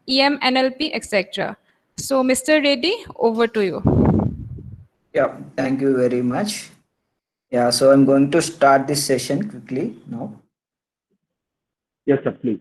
EM, NLP, etc. So, Mr. Reddy, over to you. Yeah, thank you very much. Yeah, so I'm going to start this session quickly now. Yes, sir, please.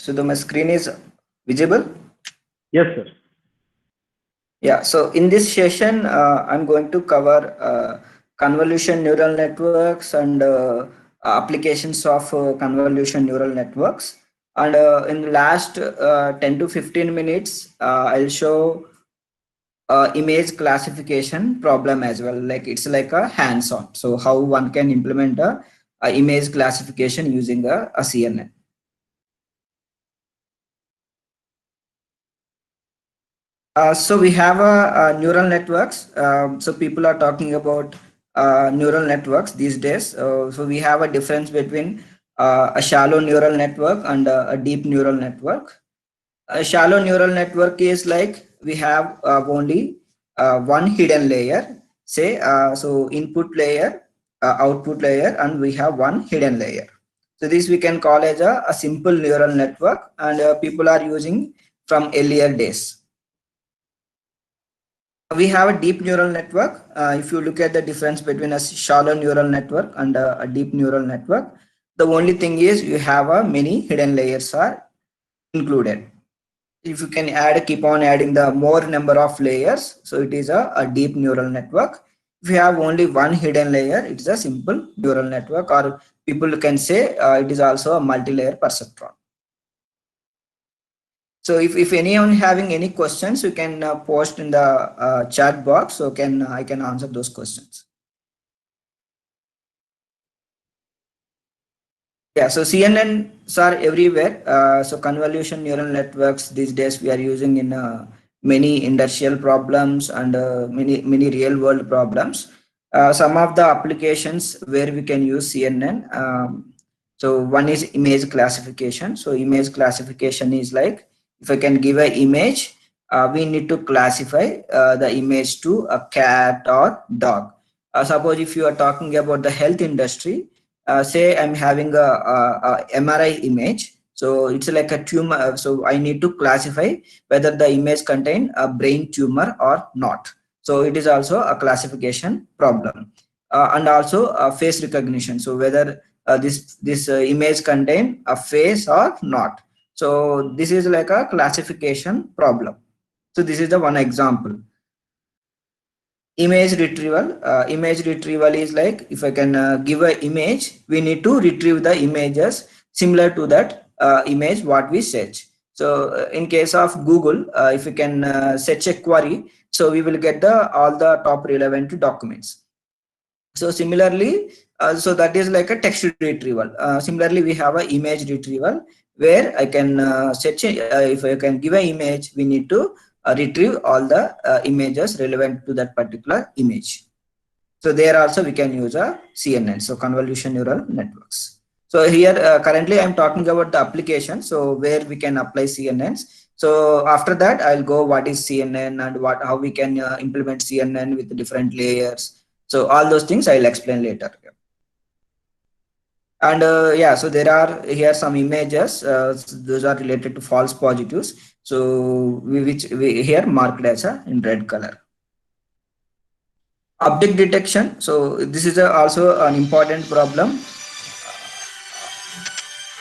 So my screen is visible. Yes, sir. Yeah, so in this session, I'm going to cover convolution neural networks and applications of convolution neural networks. And in the last 10 to 15 minutes, I'll show image classification problem as well. Like it's like a hands-on. So how one can implement a image classification using a CNN. So we have neural networks. So people are talking about neural networks these days. So we have a difference between a shallow neural network and a deep neural network. A shallow neural network is like we have only one hidden layer, say, so input layer, output layer, and we have one hidden layer. So this we can call as a simple neural network, and people are using from earlier days. We have a deep neural network. If you look at the difference between a shallow neural network and a deep neural network, the only thing is you have a many hidden layers are included. If you can add, keep on adding the more number of layers, so it is a deep neural network. If you have only one hidden layer, it is a simple neural network, or people can say it is also a multi-layer perceptron. So if anyone having any questions, you can post in the chat box, so I can answer those questions. Yeah, so CNNs are everywhere. So convolution neural networks these days we are using in many industrial problems and many real world problems. Some of the applications where we can use CNN. So one is image classification. So image classification is like if I can give an image, we need to classify the image to a cat or dog. Suppose if you are talking about the health industry, say I'm having a MRI image, so it's like a tumor, so I need to classify whether the image contain a brain tumor or not. So it is also a classification problem. And also face recognition, so whether this image contain a face or not. So this is like a classification problem. So this is the one example. Image retrieval is like if I can give an image, we need to retrieve the images similar to that image what we search. So in case of Google, if you can search a query, so we will get the all the top relevant documents. So similarly, so that is like a text retrieval. Similarly, we have a image retrieval where I can search if I can give an image, we need to retrieve all the images relevant to that particular image. So there also we can use a CNN, so convolution neural networks. So here currently I'm talking about the application, so where we can apply CNNs. So after that I'll go what is CNN and how we can implement CNN with different layers. So all those things I'll explain later. And yeah, so there are here some images. Those are related to false positives. So which we here marked as in red color. Object detection. So this is also an important problem.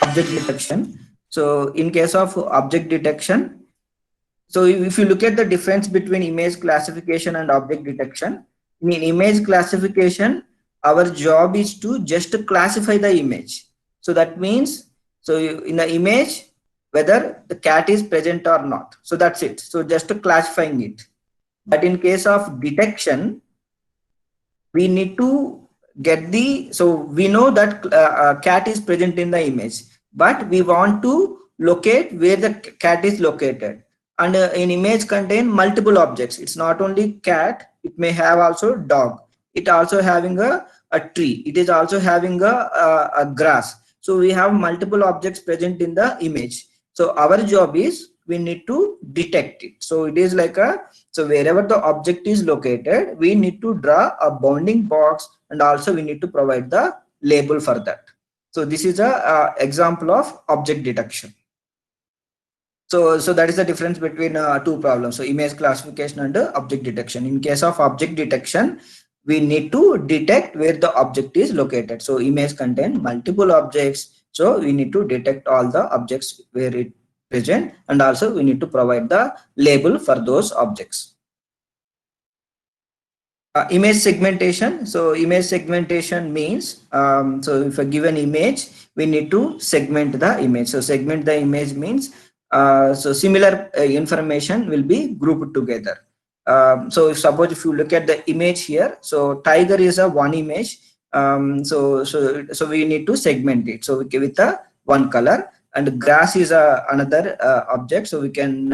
Object detection. So in case of object detection, so if you look at the difference between image classification and object detection, in image classification, our job is to just classify the image. So that means, so in the image, whether the cat is present or not. So that's it. So just classifying it. But in case of detection, we need to get the, so we know that cat is present in the image, but we want to locate where the cat is located. and an image contain multiple objects. It's not only cat, it may have also dog. It also having a tree. It is also having a grass. So we have multiple objects present in the image. So our job is we need to detect it. So it is like so wherever the object is located, we need to draw a bounding box, and also we need to provide the label for that. So this is a example of object detection. So that is the difference between two problems. So image classification and object detection. In case of object detection, we need to detect where the object is located. So image contain multiple objects. So we need to detect all the objects where it present, and also we need to provide the label for those objects. Image segmentation. So image segmentation means, so if I give an image, we need to segment the image. So segment the image means, so similar information will be grouped together. So suppose if you look at the image here, so tiger is a one image. So we need to segment it. So we give it a one color, and grass is another object. So we can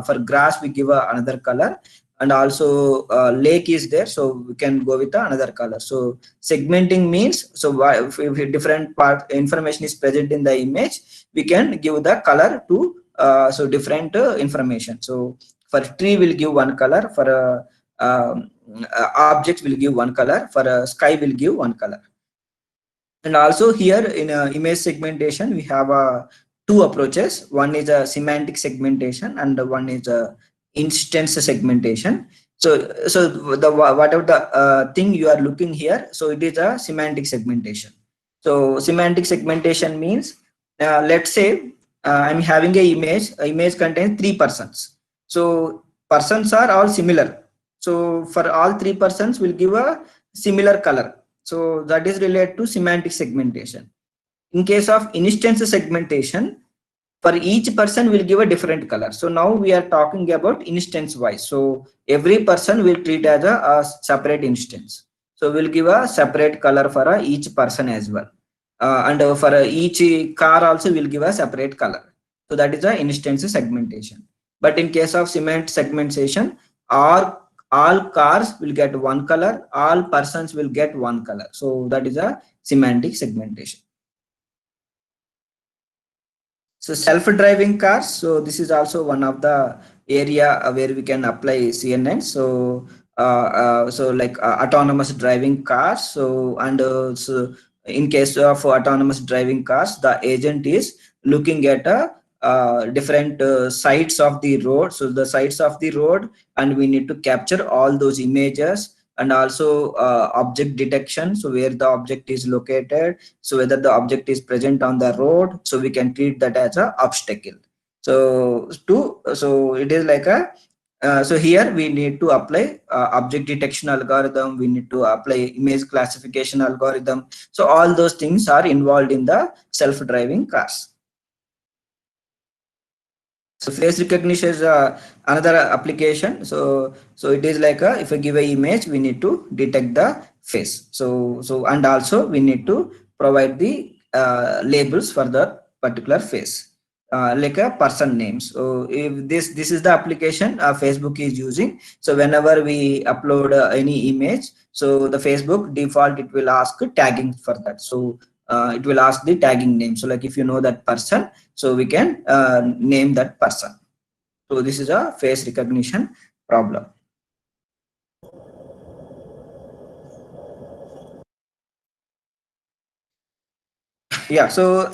for grass we give another color, and also lake is there, so we can go with another color. So segmenting means, so if different part information is present in the image, we can give the color to so different information. So for tree will give one color, for object will give one color, for sky will give one color. And also here in image segmentation, we have two approaches. One is a semantic segmentation, and one is a instance segmentation. So the whatever the thing you are looking here, so it is a semantic segmentation. So semantic segmentation means, let's say I'm having a image contains 3 persons. So persons are all similar. So for all 3 persons, we'll give a similar color. So that is related to semantic segmentation. In case of instance segmentation, for each person will give a different color. So now we are talking about instance wise. So every person will treat as a separate instance. So we'll give a separate color for each person as well. And for each car also we'll give a separate color. So that is the instance segmentation. But in case of semantic segmentation, all cars will get one color, all persons will get one color. So that is a semantic segmentation. So self-driving cars. So this is also one of the area where we can apply CNN. So so like autonomous driving cars. So and so in case of autonomous driving cars, the agent is looking at different sides of the road. So the sides of the road, and we need to capture all those images, and also object detection. So where the object is located, so whether the object is present on the road, so we can treat that as a obstacle. So it is like a so here we need to apply object detection algorithm, we need to apply image classification algorithm. So all those things are involved in the self-driving cars. So face recognition is another application. So it is like if I give an image, we need to detect the face. So and also we need to provide the labels for the particular face, like a person name. So if this is the application Facebook is using. So whenever we upload any image, so the Facebook default it will ask tagging for that. So it will ask the tagging name. So like if you know that person, so we can name that person. So this is a face recognition problem. Yeah, so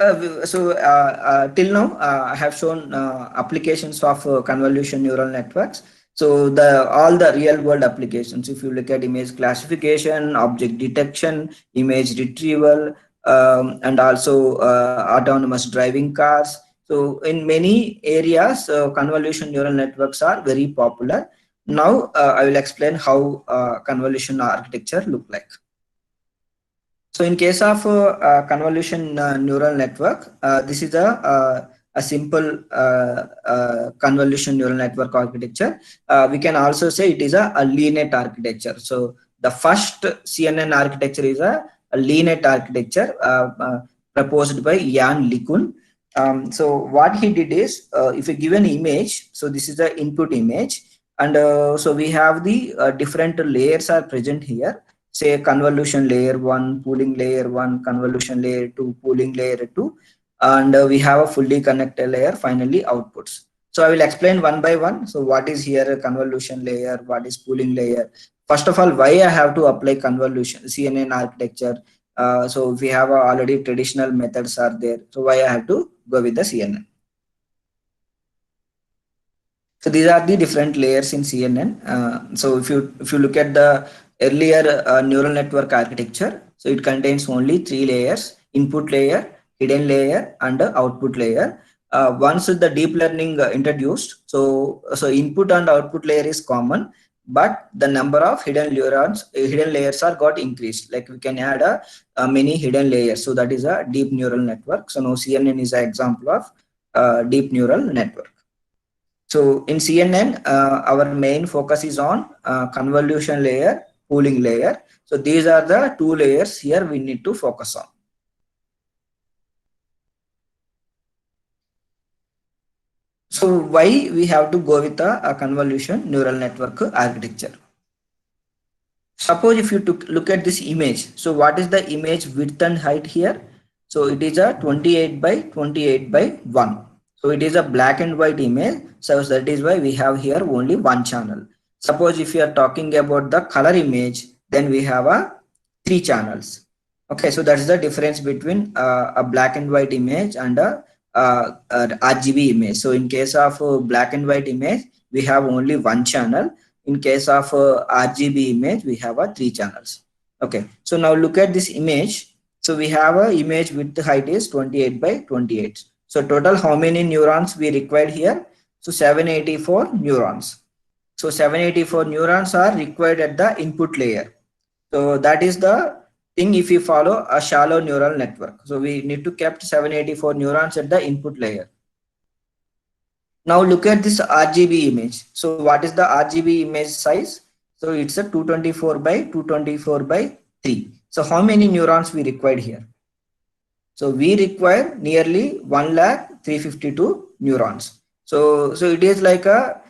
till now I have shown applications of convolution neural networks. So all the real world applications, if you look at image classification, object detection, image retrieval, and also autonomous driving cars. So in many areas, convolution neural networks are very popular. Now I will explain how convolution architecture look like. So in case of convolution neural network, this is a simple convolution neural network architecture. We can also say it is a LeNet architecture. So the first CNN architecture is a LeNet architecture proposed by Jan LeCun. So what he did is, if you give an image, so this is the input image, and so we have the different layers are present here. Say convolution layer 1, pooling layer 1, convolution layer 2, pooling layer 2, and we have a fully connected layer, finally outputs. So I will explain one by one. So what is here a convolution layer, what is pooling layer? First of all, why I have to apply convolution CNN architecture? So we have already traditional methods are there. So why I have to go with the CNN? So these are the different layers in CNN. So if you look at the earlier neural network architecture, so it contains only 3 layers: input layer, hidden layer, and output layer. Once the deep learning introduced, so input and output layer is common, but the number of hidden neurons, hidden layers are got increased. Like we can add many hidden layers. So that is a deep neural network. So now CNN is an example of deep neural network. So in CNN, our main focus is on convolution layer, pooling layer. So these are the 2 layers here we need to focus on. So why we have to go with a convolution neural network architecture? Suppose if you look at this image, so what is the image width and height here? So it is a 28 by 28 by 1. So it is a black and white image. So that is why we have here only one channel. Suppose if you are talking about the color image, then we have a 3 channels. Okay, so that is the difference between a black and white image and a RGB image. So in case of black and white image, we have only one channel. In case of RGB image, we have 3 channels. Okay, so now look at this image. So we have a image width height is 28 by 28. So total how many neurons we required here? So 784 neurons. So 784 neurons are required at the input layer. So that is the thing if we follow a shallow neural network. So we need to keep 784 neurons at the input layer. Now look at this RGB image. So what is the RGB image size? So it's a 224 by 224 by 3. So how many neurons we required here? So we require nearly 1,352 neurons. So it is like a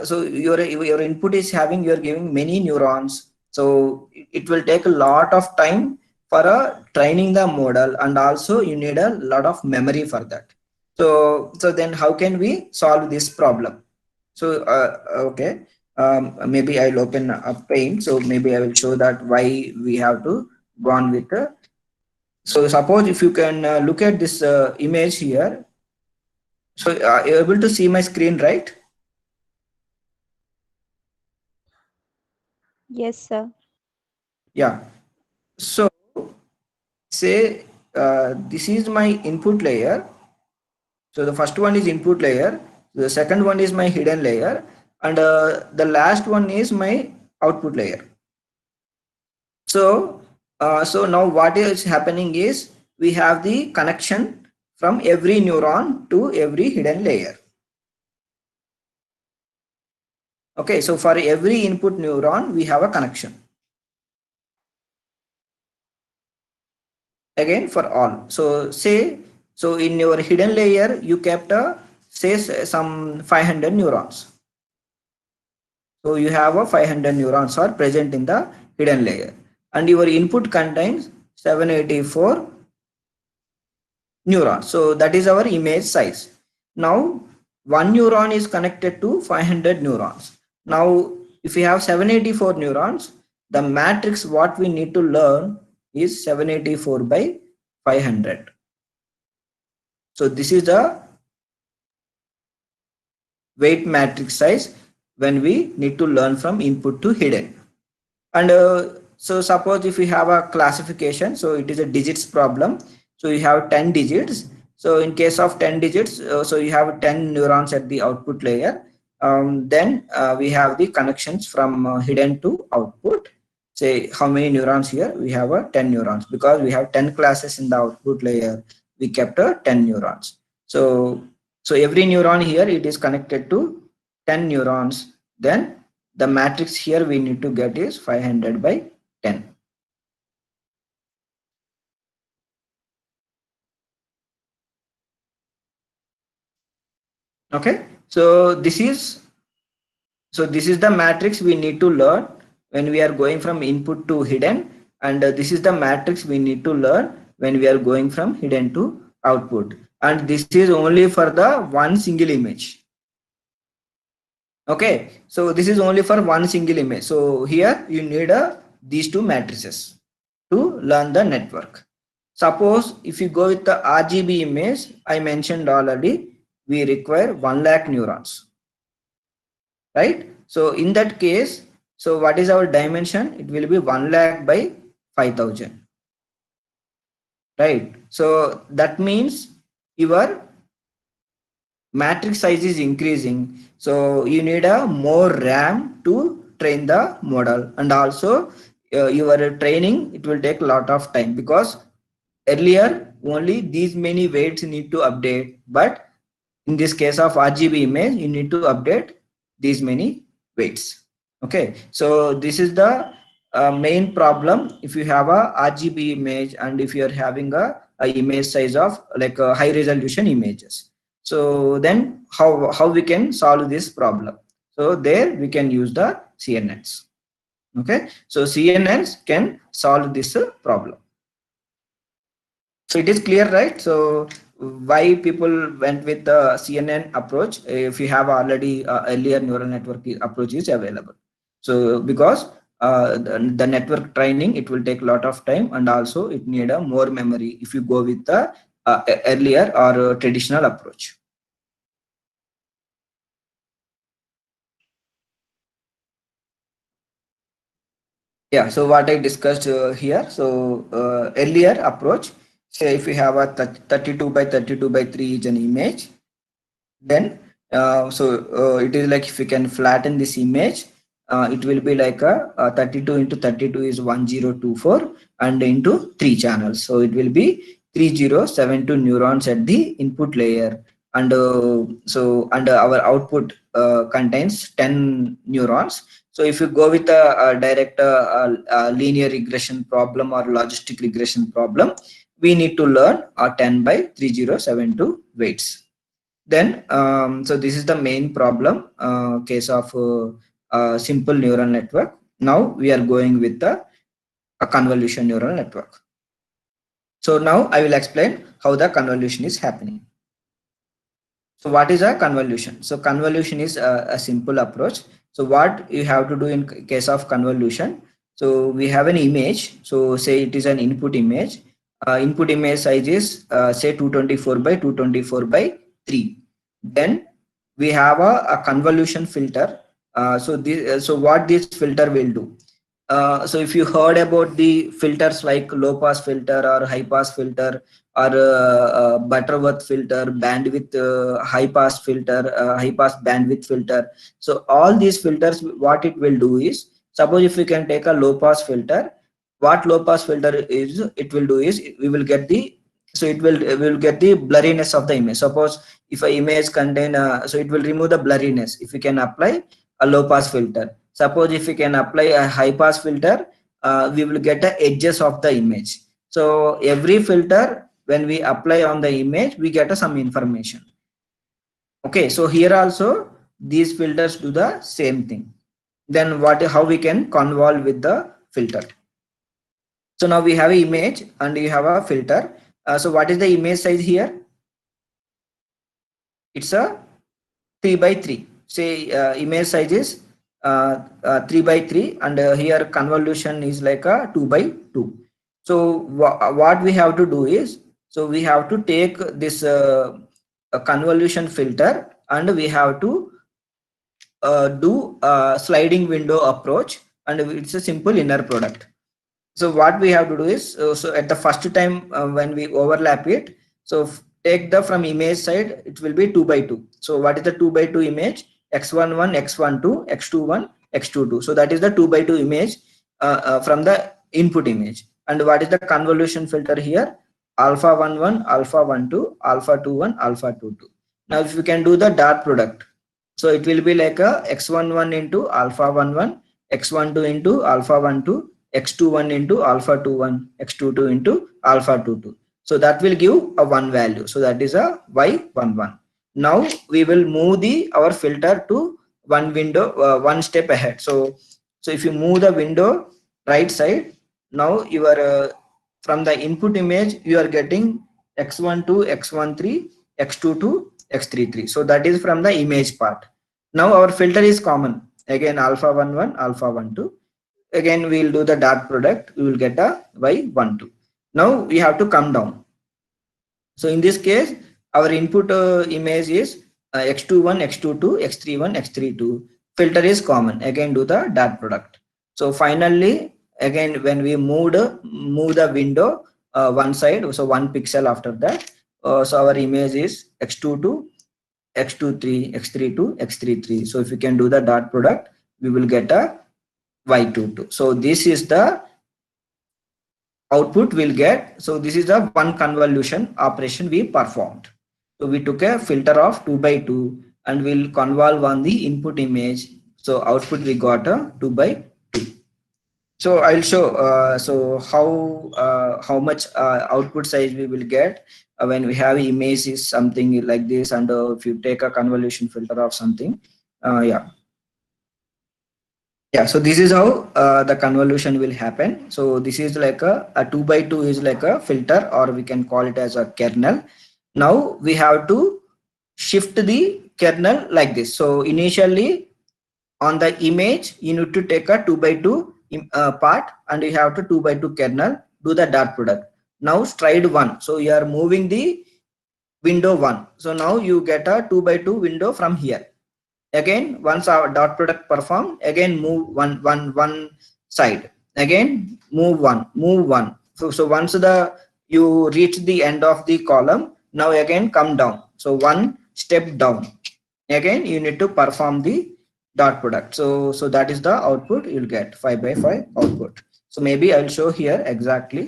so your input is having, you're giving many neurons. So it will take a lot of time for training the model, and also you need a lot of memory for that. So then how can we solve this problem? So okay, maybe I'll open up Paint. So maybe I will show that why we have to go on with so suppose if you can look at this image here. So you're able to see my screen, right? Yes, sir. Yeah. So say this is my input layer. So the first one is input layer. The second one is my hidden layer. And the last one is my output layer. So now what is happening is we have the connection from every neuron to every hidden layer. Okay, so for every input neuron, we have a connection. Again, for all. So say, so in your hidden layer, you kept say some 500 neurons. So you have a 500 neurons are present in the hidden layer, and your input contains 784 neurons. So that is our image size. Now one neuron is connected to 500 neurons. Now if we have 784 neurons, the matrix what we need to learn is 784 by 500. So this is the weight matrix size when we need to learn from input to hidden. And so suppose if we have a classification, so it is a digits problem. So you have 10 digits. So in case of 10 digits, so you have 10 neurons at the output layer. Then we have the connections from hidden to output. Say how many neurons here? We have 10 neurons because we have 10 classes in the output layer. We kept 10 neurons. So every neuron here, it is connected to 10 neurons. Then the matrix here we need to get is 500 by 10. Okay, so this is the matrix we need to learn when we are going from input to hidden, and this is the matrix we need to learn when we are going from hidden to output, and this is only for the one single image. Okay, so this is only for one single image. So here you need these two matrices to learn the network. Suppose if you go with the RGB image, I mentioned already, we require 1 lakh neurons, right? So in that case, so what is our dimension? It will be 1 lakh by 5000, right? So that means your matrix size is increasing, so you need a more RAM to train the model, and also your training, it will take a lot of time, because earlier only these many weights need to update, but in this case of RGB image you need to update these many weights. Okay, so this is the main problem if you have a RGB image, and if you are having a image size of like a high resolution images. So then how we can solve this problem? So there we can use the CNNs. Okay, so CNNs can solve this problem. So it is clear, right? So why people went with the CNN approach if you have already earlier neural network approach is available. So because the network training, it will take a lot of time, and also it need a more memory if you go with the earlier or traditional approach. Yeah, so what I discussed here, so earlier approach, say if you have a 32 by 32 by 3 is an image, then it is like if you can flatten this image, it will be like a 32 into 32 is 1024, and into 3 channels, so it will be 3072 neurons at the input layer, and our output contains 10 neurons. So if you go with a direct linear regression problem or logistic regression problem, we need to learn 10 by 3072 weights. Then so this is the main problem case of simple neural network. Now we are going with a convolution neural network. So now I will explain how the convolution is happening. So what is a convolution? So convolution is a simple approach. So what you have to do in case of convolution, so we have an image, so say it is an input image. Input image size is say 224 by 224 by 3. Then we have a convolution filter. So what this filter will do? So if you heard about the filters like low pass filter or high pass filter, or Butterworth filter, bandwidth high pass filter, high pass bandwidth filter. So all these filters, what it will do is, suppose if we can take a low pass filter, what low pass filter is, it will do is, we will get the, so it will get the blurriness of the image. Suppose if a image contain so it will remove the blurriness if we can apply a low pass filter. Suppose if we can apply a high pass filter, we will get the edges of the image. So every filter, when we apply on the image, we get some information. Okay, so here also these filters do the same thing. Then how we can convolve with the filter? So now we have an image and you have a filter. So what is the image size here? It's a 3 by 3. Say image size is 3 by 3, and here convolution is like a 2 by 2. So what we have to do is, so we have to take this a convolution filter, and we have to do a sliding window approach, and it's a simple inner product. So what we have to do is, so at the first time when we overlap it, so take the from image side, it will be 2 by 2. So what is the 2 by 2 image? X11, X12, X21, X22. So that is the 2 by 2 image from the input image. And what is the convolution filter here? Alpha 11, Alpha 12, Alpha 21, Alpha 22. Now if you can do the dot product, so it will be like a X11 into Alpha 11, X12 into Alpha 12, X21 into Alpha 21, X22 into Alpha 22. So that will give a 1 value. So that is a Y11. Now we will move our filter to one window, one step ahead. So if you move the window right side, now you are from the input image you are getting x12, x13, x22, x33. So that is from the image part. Now our filter is common. Again alpha 11, alpha 12. Again we will do the dot product. We will get a y12. Now we have to come down. So in this case, our input image is x21, x22, x31, x32. Filter is common. Again, do the dot product. So finally, again, when we move the window one side, so 1 pixel after that. So our image is x22, x23, x32, x33. So if you can do the dot product, we will get a y22. So this is the output we'll get. So this is the one convolution operation we performed. So we took a filter of 2 by 2 and we'll convolve on the input image. So output we got a 2 by 2. So I'll show so how much output size we will get when we have image is something like this, and if you take a convolution filter of something. Yeah, so this is how the convolution will happen. So this is like a 2 by 2 is like a filter, or we can call it as a kernel. Now we have to shift the kernel like this. So initially on the image, you need to take a 2 by 2 part, and you have to 2 by 2 kernel, do the dot product. Now stride 1. So you are moving the window 1. So now you get a 2 by 2 window from here. Again, once our dot product perform, again move one side, again move one. So once you reach the end of the column, now again come down. So one step down. Again you need to perform the dot product. So that is the output you'll get, 5 by 5 output. So maybe I'll show here exactly.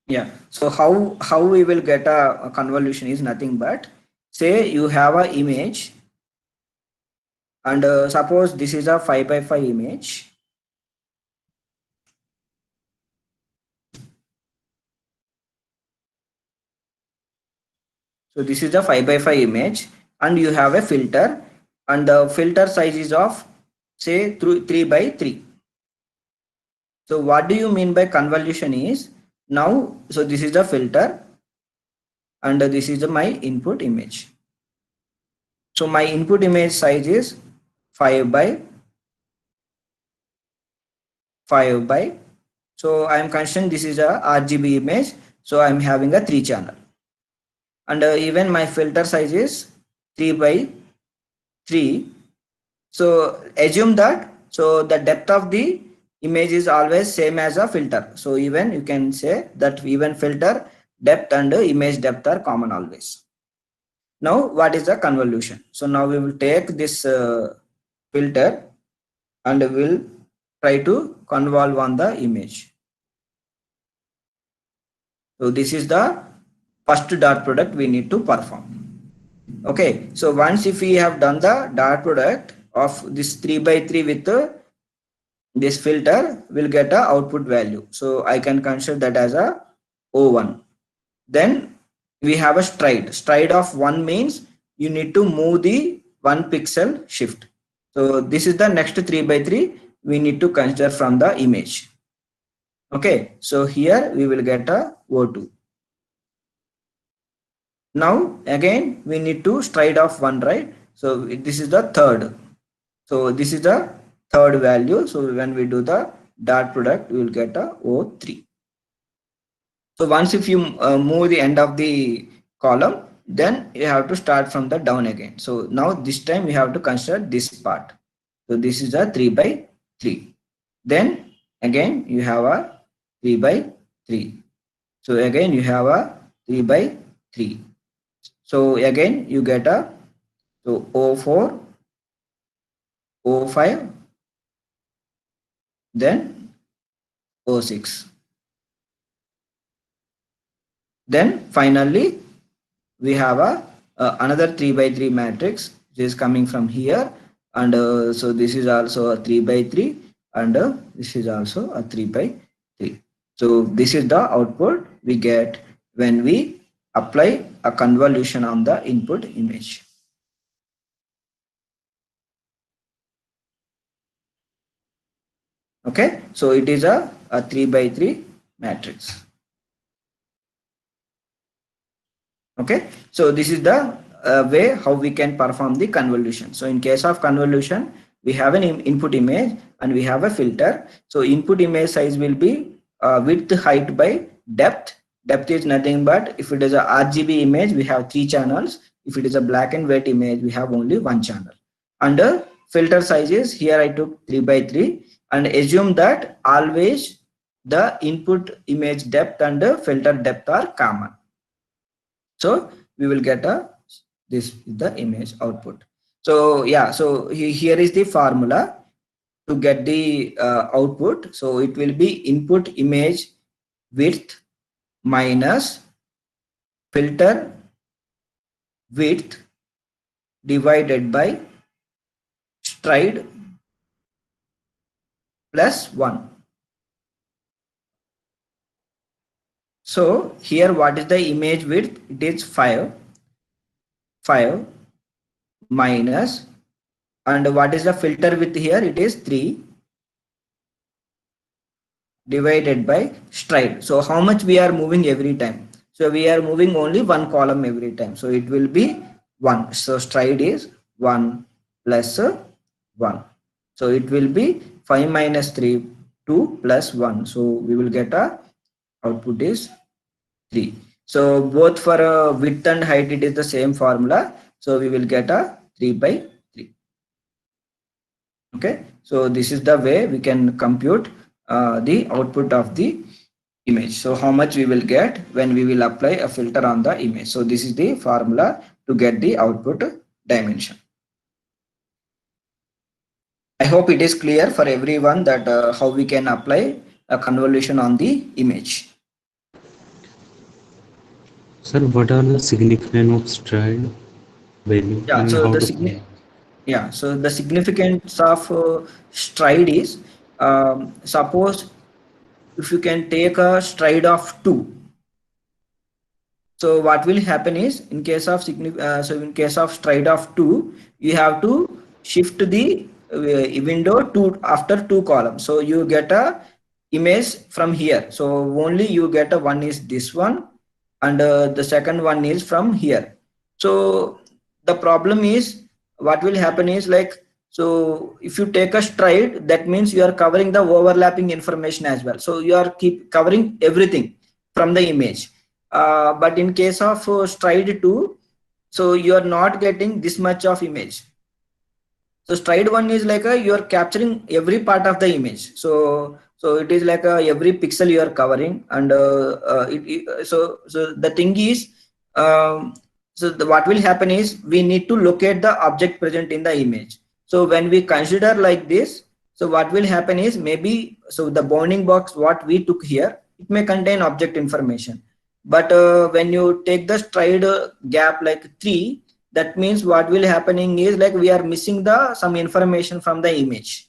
Yeah, so how we will get a convolution is nothing but, say you have a image, and suppose this is a 5 by 5 image. So this is the 5 by 5 image, and you have a filter, and the filter size is of say 3 by 3. So what do you mean by convolution is, now so this is the filter, and this is my input image. So my input image size is 5 by 5 by, so I am considering this is a RGB image, so I am having a 3 channel, and even my filter size is 3 by 3. So assume that, so the depth of the image is always same as a filter. So even you can say that even filter depth and image depth are common always. Now what is the convolution? So now we will take this filter and we will try to convolve on the image. So this is the first dot product we need to perform. Okay, so once if we have done the dot product of this 3 by 3 with this filter, will get a output value. So I can consider that as a O1. Then we have a stride of 1 means you need to move the 1 pixel shift. So this is the next 3 by 3 we need to consider from the image. Okay, so here we will get a O2. Now again we need to stride of 1, right? So this is the third. So this is the third value. So when we do the dot product, we will get a O3. So once if you move the end of the column, then you have to start from the down again. So now this time we have to consider this part. So this is a 3 by 3. Then again you have a 3 by 3. So again you have a 3 by 3. So again you get a, so O4, O5, then 06. Then finally, we have a another 3 by 3 matrix which is coming from here, and so this is also a 3 by 3, and this is also a 3 by 3. So this is the output we get when we apply a convolution on the input image. Okay, so it is a 3 by 3 matrix. Okay, so this is the way how we can perform the convolution. So in case of convolution, we have an input image and we have a filter. So input image size will be width, height by depth. Depth is nothing but if it is a RGB image, we have 3 channels. If it is a black and white image, we have only 1 channel. And filter sizes, here I took 3 by 3, and assume that always the input image depth and the filter depth are common. So we will get this is the image output. So yeah, so here is the formula to get the output. So it will be input image width minus filter width divided by stride plus 1. So here what is the image width? It is 5 minus, and what is the filter width here? It is 3 divided by stride. So how much we are moving every time? So we are moving only 1 column every time. So it will be 1. So stride is 1 plus 1. So it will be 5 minus 3, 2 plus 1. So we will get a output is 3. So both for width and height, it is the same formula. So we will get a 3 by 3. Okay. So this is the way we can compute the output of the image. So how much we will get when we will apply a filter on the image. So this is the formula to get the output dimension. I hope it is clear for everyone that how we can apply a convolution on the image. Sir, what are the significance of stride value? Yeah, so the significance of stride is, suppose if you can take a stride of 2. So what will happen is, in case of stride of 2, you have to shift the window after 2 columns. So you get a image from here. So only you get a one is this one, and the second one is from here. So the problem is, what will happen is, like, so if you take a stride, that means you are covering the overlapping information as well. So you are keep covering everything from the image. But in case of stride 2, so you are not getting this much of image. So stride 1 is like you are capturing every part of the image. So it is like every pixel you are covering, and so the thing is, what will happen is, we need to locate the object present in the image. So when we consider like this, so what will happen is, maybe, so the bounding box what we took here, it may contain object information, but when you take the stride gap like 3, that means what will happening is, like, we are missing some information from the image.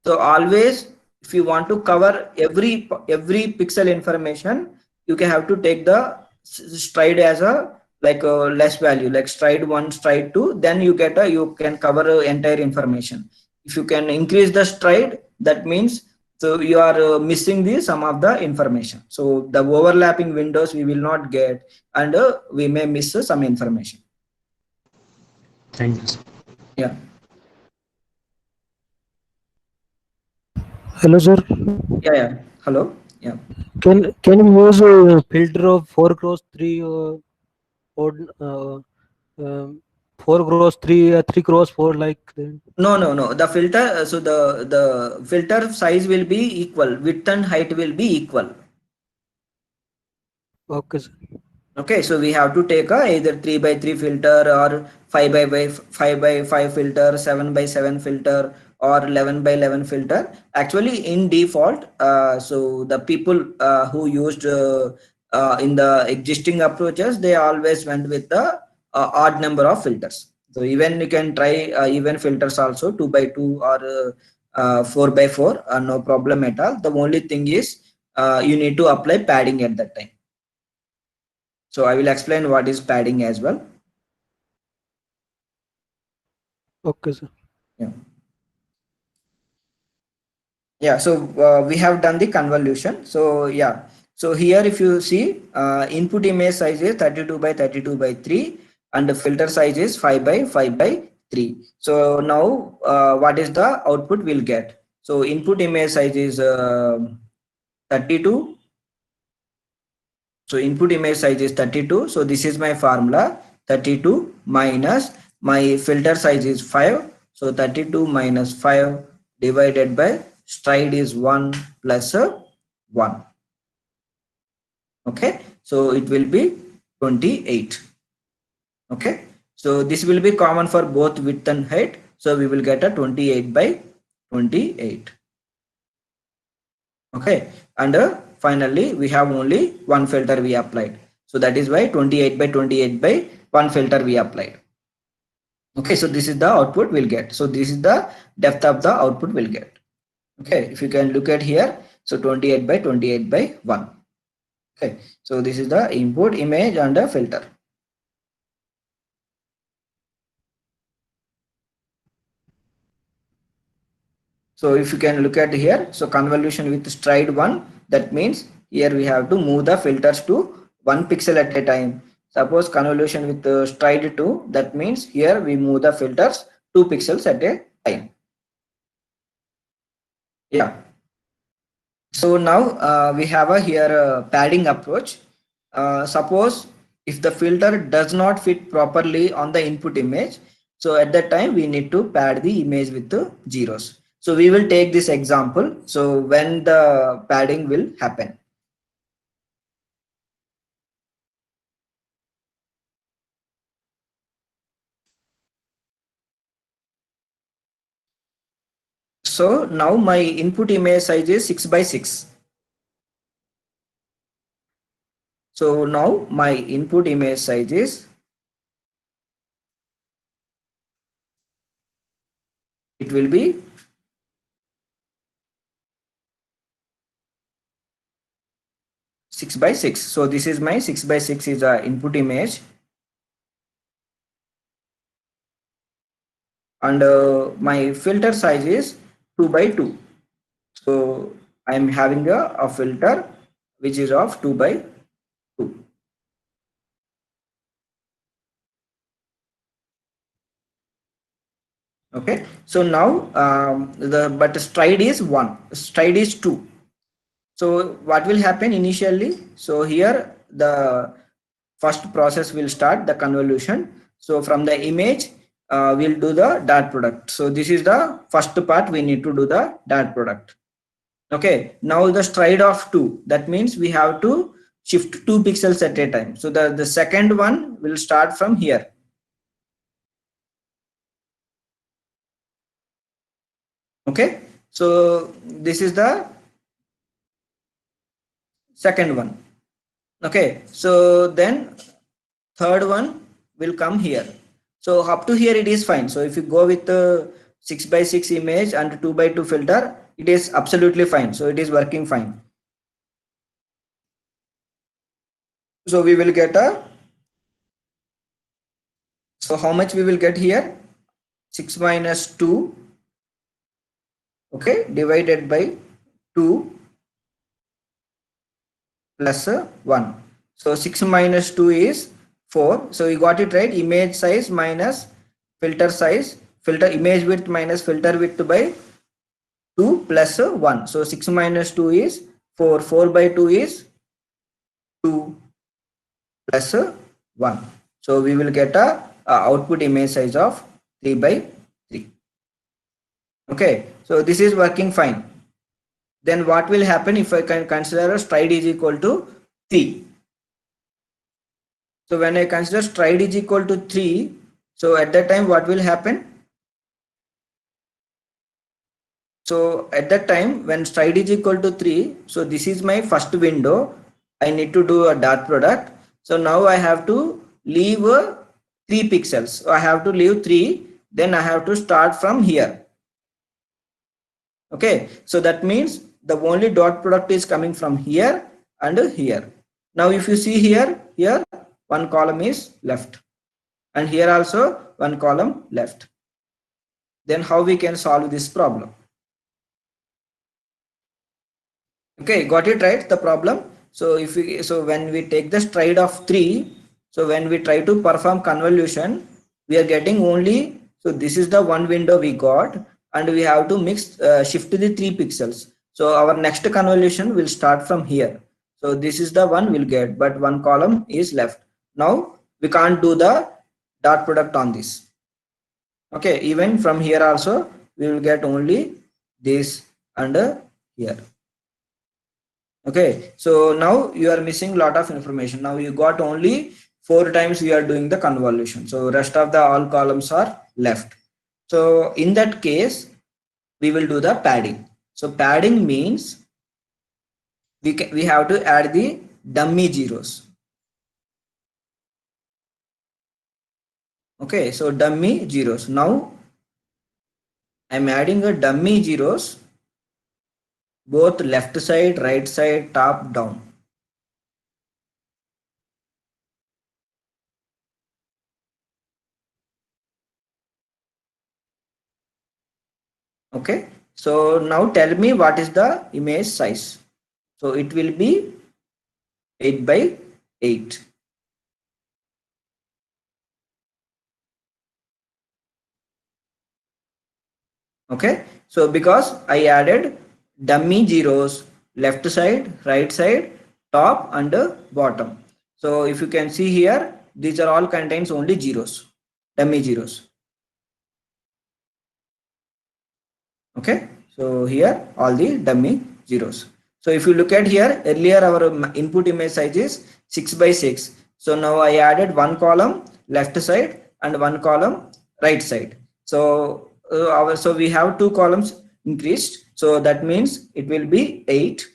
So always, if you want to cover every pixel information, you can have to take the stride as a less value, like stride 1, stride 2, then you can cover entire information. If you can increase the stride, that means, so you are missing some of the information. So the overlapping windows we will not get, and we may miss some information. Thank you, sir. Yeah. Hello, sir. Yeah. Hello. Yeah. Can you use a filter of 4x3 or 4x3, 3x4 like that? No. The filter, so the filter size will be equal. Width and height will be equal. Okay, sir. Okay, so we have to take either 3 by 3 filter, or 5 by 5 filter, 7 by 7 filter, or 11 by 11 filter. Actually, in default, so the people who used in the existing approaches, they always went with the odd number of filters. So even you can try even filters also, 2 by 2 or 4 by 4, no problem at all. The only thing is you need to apply padding at that time. So I will explain what is padding as well. Okay, sir. Yeah. Yeah, so we have done the convolution. So yeah, so here if you see input image size is 32 by 32 by 3 and the filter size is 5 by 5 by 3. So now what is the output we'll get? So input image size is 32. So input image size is 32. So this is my formula, 32 minus my filter size is 5. So 32 minus 5 divided by stride is 1 plus 1. Okay, so it will be 28. Okay, so this will be common for both width and height. So we will get a 28 by 28. Okay, and finally we have only one filter we applied. So that is why 28 by 28 by one filter we applied. Okay, so this is the output we'll get. So this is the depth of the output we'll get. Okay, if you can look at here, so 28 by 28 by 1. Okay, so this is the input image and the filter. So if you can look at here, so convolution with stride 1, that means here we have to move the filters to 1 pixel at a time. Suppose convolution with stride 2, that means here we move the filters 2 pixels at a time. Yeah. So now we have a here padding approach. Suppose if the filter does not fit properly on the input image, so at that time we need to pad the image with the zeros. So we will take this example. So when the padding will happen. So now my input image size is 6 by 6. So now my input image size is, it will be 6 by 6. So this is my 6 by 6 is a input image. And my filter size is 2 by 2. So I'm having a filter which is of 2 by 2. Okay, so now but stride is 1, stride is 2. So what will happen initially? So here the first process will start, the convolution. So from the image we'll do the dot product. So this is the first part, we need to do the dot product. Okay, now the stride of 2, that means we have to shift 2 pixels at a time. So the second one will start from here. Okay, so this is the second one. Okay, so then third one will come here. So up to here it is fine. So if you go with the 6 by 6 image and 2 by 2 filter, it is absolutely fine. So it is working fine. So we will get a, so how much we will get here? 6 minus 2, okay, divided by 2 plus 1. So 6 minus 2 is 4. So you got it right. Image size minus filter size, filter image width minus filter width by 2 plus 1. So 6 minus 2 is 4. 4 by 2 is 2 plus 1. So we will get a output image size of 3 by 3. Okay, so this is working fine. Then what will happen if I can consider a stride is equal to 3? So when I consider stride is equal to 3, so at that time what will happen? So at that time, when stride is equal to 3, so this is my first window. I need to do a dot product. So now I have to leave 3 pixels. So I have to leave 3. Then I have to start from here. Okay. So that means the only dot product is coming from here and here. Now if you see here, one column is left. And here also one column left. Then how we can solve this problem? Okay, got it right, the problem. So when we take the stride of 3, so when we try to perform convolution, we are getting only, so this is the one window we got, and we have to shift the 3 pixels. So our next convolution will start from here. So this is the one we'll get, but one column is left. Now we can't do the dot product on this. Okay, even from here also we will get only this and here. Okay, so now you are missing a lot of information. Now you got only 4 times we are doing the convolution. So rest of the all columns are left. So in that case, we will do the padding. So padding means we have to add the dummy zeros. Okay, so dummy zeros. Now I'm adding a dummy zeros, both left side, right side, top, down. Okay, so now tell me what is the image size. So it will be 8 by 8. Okay, so because I added dummy zeros, left side, right side, top and bottom. So if you can see here, these are all contains only zeros, dummy zeros. Okay, so here all the dummy zeros. So if you look at here, earlier our input image size is 6 by 6. So now I added one column left side and one column right side. So so we have 2 columns increased. So that means it will be 8.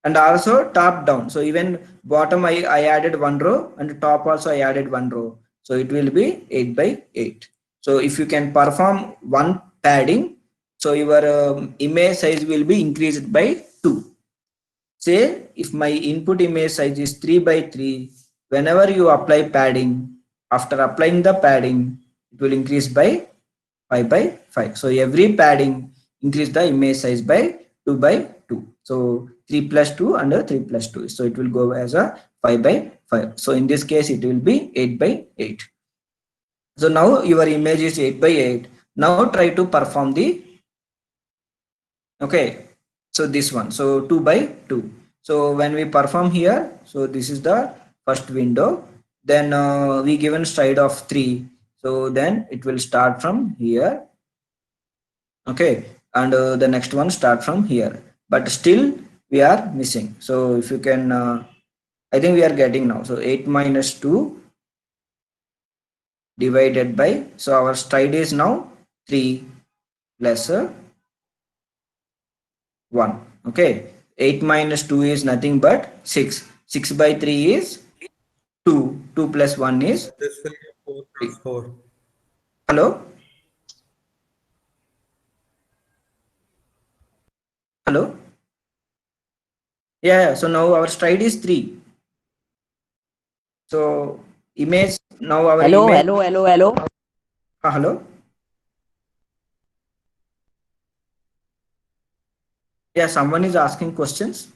And also top down. So even bottom I added one row and top also I added one row. So it will be 8 by 8. So if you can perform one padding, so your image size will be increased by 2. Say if my input image size is 3 by 3, whenever you apply padding, after applying the padding, it will increase by 5 by 5. So every padding increase the image size by 2 by 2. So 3 plus 2 and 3 plus 2. So it will go as a 5 by 5. So in this case, it will be 8 by 8. So now your image is 8 by 8. Now try to perform the, okay, so this one, so 2 by 2. So when we perform here, so this is the first window, then we given stride of 3. So then it will start from here. Okay, and the next one start from here, but still we are missing. So if you can, I think we are getting now. So 8 minus 2 divided by, so our stride is now 3 plus 1. Okay, 8 minus 2 is nothing but 6. 6 by 3 is 2. 2 plus 1 is This will be 4 plus 4. Hello? Hello? Yeah, so now our stride is 3. So image, now our Hello, image. hello. Hello? Yeah, someone is asking questions.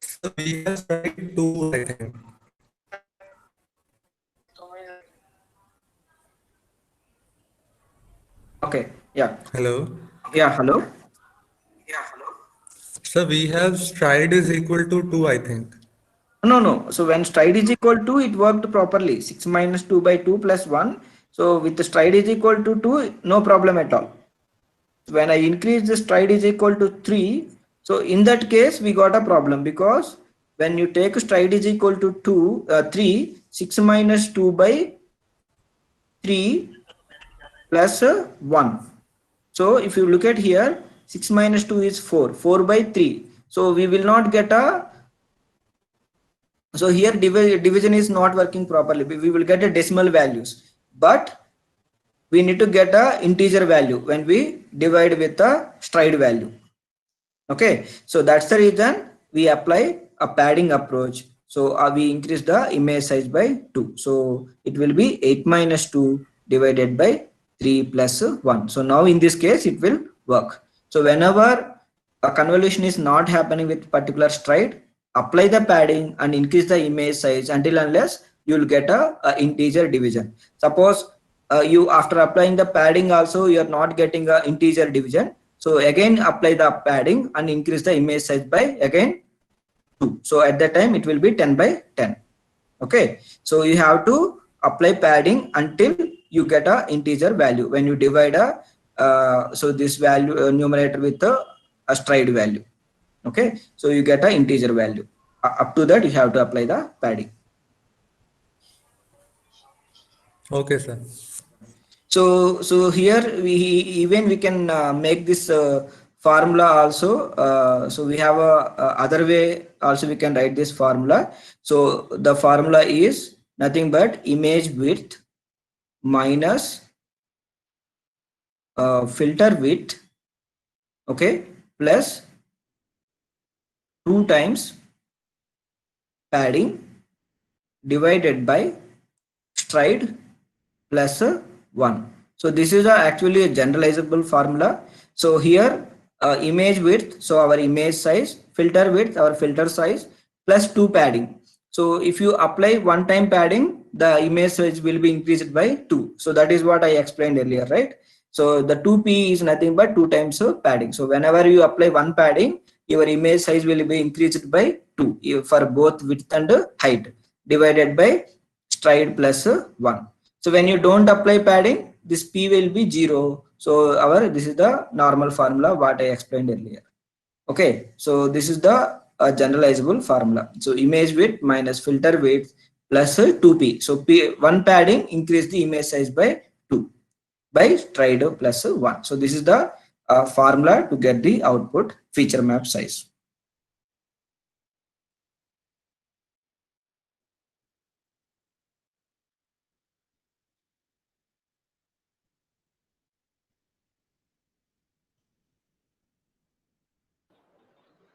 So we have tried 2, I think. Okay, yeah. Hello. Yeah, hello? So we have stride is equal to 2, I think. No. So when stride is equal to, it worked properly. 6 minus 2 by 2 plus 1. So with the stride is equal to 2, no problem at all. When I increase the stride is equal to 3, so in that case we got a problem because when you take stride is equal to 3, 6 minus 2 by 3 plus 1. So if you look at here, 6 minus 2 is 4, 4 by 3. So we will not get a, so here division is not working properly. We will get a decimal values, but we need to get a integer value when we divide with a stride value. Okay, so that's the reason we apply a padding approach. So we increase the image size by 2. So it will be 8 minus 2 divided by 3 plus 1. So now in this case it will work. So whenever a convolution is not happening with particular stride, apply the padding and increase the image size until unless you will get a integer division. Suppose you after applying the padding also you are not getting a integer division. So again apply the padding and increase the image size by again 2. So at that time it will be 10 by 10. Okay, so you have to apply padding until you get a integer value when you divide a so this value numerator with a stride value. Okay, so you get a integer value. Up to that you have to apply the padding. Okay, sir. So here we can make this formula also. So we have a other way also we can write this formula. So the formula is nothing but image width minus filter width, okay, plus 2 times padding divided by stride plus 1. So this is actually a generalizable formula. So here image width, so our image size, filter width, our filter size, plus 2 padding. So if you apply one time padding, the image size will be increased by 2. So that is what I explained earlier, right? So the 2p is nothing but 2 times padding. So whenever you apply one padding, your image size will be increased by 2 for both width and height divided by stride plus 1. So when you don't apply padding, this p will be 0. So this is the normal formula what I explained earlier. Okay, so this is the generalizable formula. So image width minus filter width plus 2p. So one padding increase the image size by 2 by stride plus 1. So this is the formula to get the output feature map size.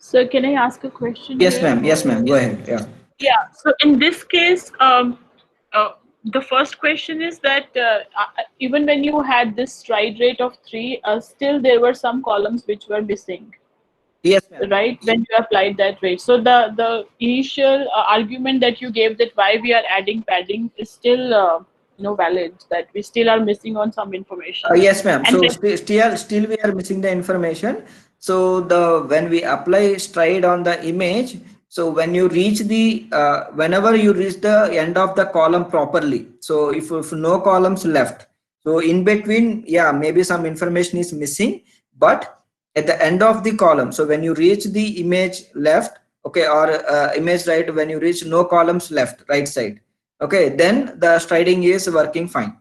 So can I ask a question? Yes, here? ma'am. Yes, ma'am. Go ahead. Yeah. Yeah. So in this case, the first question is that even when you had this stride rate of 3, still there were some columns which were missing, Yes, ma'am. right? When you applied that rate. So the initial argument that you gave that why we are adding padding is still valid, that we still are missing on some information. Yes, ma'am. And So still we are missing the information. So when we apply stride on the image, so when you reach the whenever you reach the end of the column properly, so if no columns left, so in between, yeah, maybe some information is missing, but at the end of the column, so when you reach the image left, okay, or image right, when you reach no columns left, right side, okay, then the striding is working fine.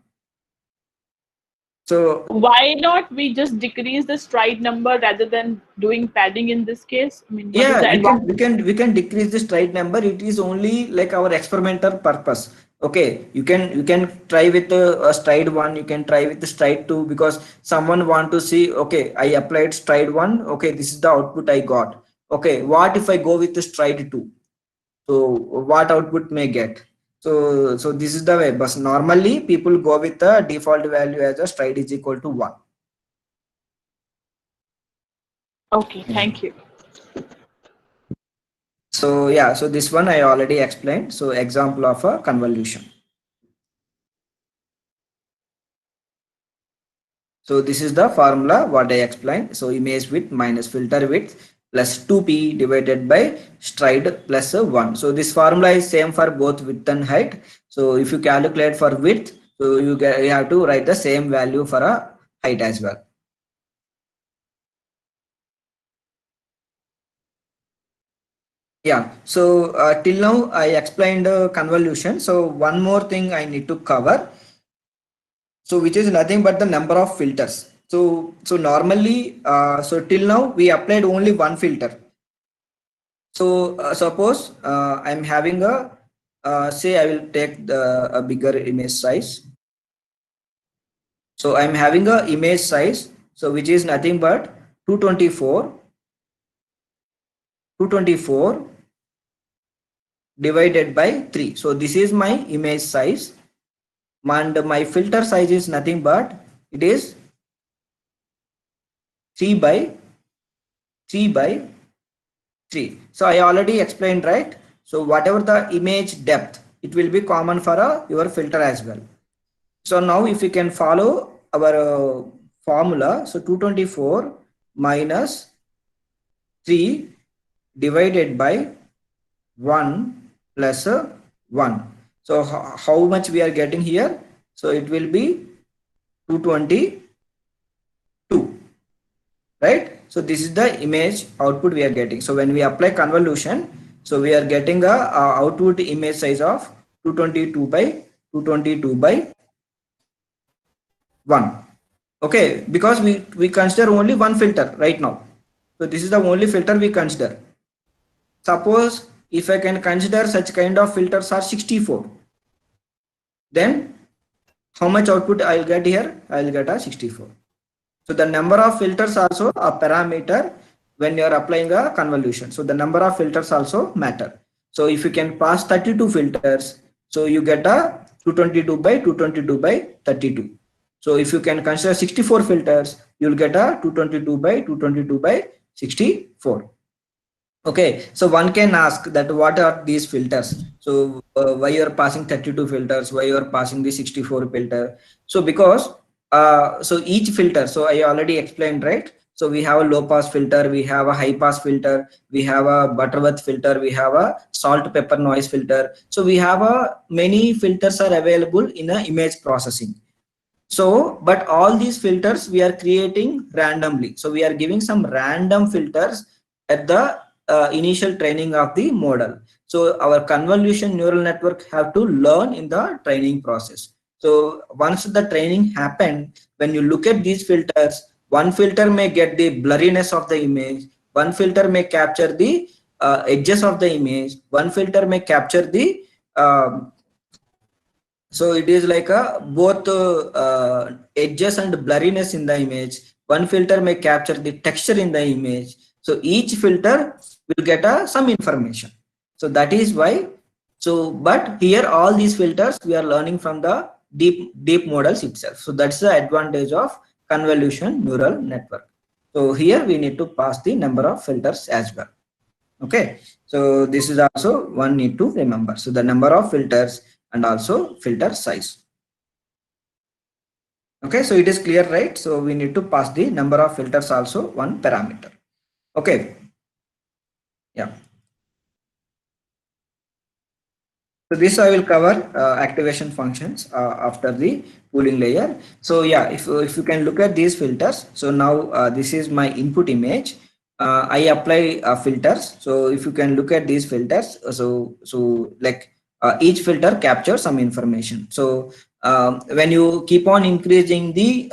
So why not we just decrease the stride number rather than doing padding in this case? I mean, what is yeah, the we can decrease the stride number. It is only like our experimental purpose. Okay, you can try with a stride 1, you can try with the stride 2, because someone want to see, okay, I applied stride 1, okay, this is the output I got. Okay, what if I go with the stride 2? So what output may get? So this is the way, but normally people go with the default value as a stride is equal to 1. Okay, thank you. So yeah, so this one I already explained. So example of a convolution. So this is the formula what I explained. So image width minus filter width plus 2p divided by stride plus 1. So this formula is same for both width and height. So if you calculate for width, so you have to write the same value for a height as well. Yeah, so till now I explained convolution. So one more thing I need to cover. So which is nothing but the number of filters. So normally, so till now we applied only one filter. So suppose I'm having a, say I will take a bigger image size. So I'm having a image size, so which is nothing but 224 divided by 3. So this is my image size, and my filter size is nothing but it is 3 by 3. So I already explained, right? So whatever the image depth, it will be common for your filter as well. So now if you can follow our formula, so 224 minus 3 divided by 1 plus 1. So how much we are getting here? So it will be 222, right? So this is the image output we are getting. So when we apply convolution, so we are getting a output image size of 222 by 1. Okay, because we consider only one filter right now. So this is the only filter we consider. Suppose if I can consider such kind of filters are 64, then how much output I'll get here? I'll get a 64. So the number of filters also a parameter when you are applying a convolution. So the number of filters also matter. So if you can pass 32 filters, so you get a 222 by 32. So if you can consider 64 filters, you'll get a 222 by 64. Okay, so one can ask that what are these filters? So why you are passing 32 filters? Why you are passing the 64 filter? So because so each filter, so I already explained, right? So we have a low pass filter, we have a high pass filter, we have a Butterworth filter, we have a salt pepper noise filter. So we have many filters are available in a image processing. So, but all these filters we are creating randomly. So we are giving some random filters at the initial training of the model. So our convolution neural network have to learn in the training process. So once the training happened, when you look at these filters, one filter may get the blurriness of the image, one filter may capture the edges of the image, one filter may capture the so it is like a both edges and blurriness in the image. One filter may capture the texture in the image. So each filter will get some information. So that is why. So but here all these filters we are learning from the deep models itself. So that's the advantage of convolution neural network. So here we need to pass the number of filters as well. Okay, so this is also one need to remember. So the number of filters and also filter size. Okay, so it is clear, right? So we need to pass the number of filters also one parameter. Okay, yeah. So this I will cover activation functions after the pooling layer. So yeah, if you can look at these filters. So now this is my input image. I apply filters. So if you can look at these filters, so like each filter captures some information. So when you keep on increasing the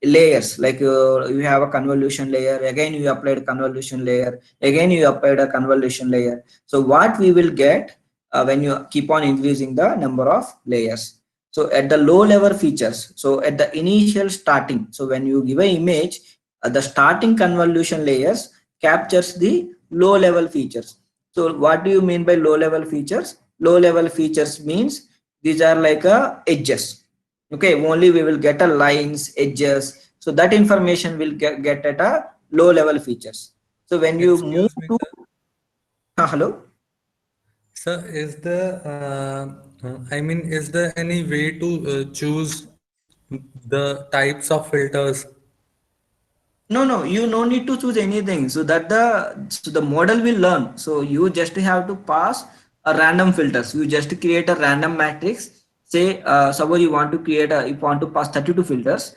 layers, like you have a convolution layer, again you applied a convolution layer, again you applied a convolution layer. So what we will get when you keep on increasing the number of layers. So at the low level features, so at the initial starting, so when you give an image, the starting convolution layers captures the low level features. So what do you mean by low level features? Low level features means these are like edges. Okay, only we will get a lines, edges. So that information will get at a low level features. So when you move Excuse me, to hello. sir, is there, I mean, is there any way to choose the types of filters? No, you no need to choose anything. So that the model will learn. So you just have to pass a random filters. You just create a random matrix. Say suppose you want to pass 32 filters,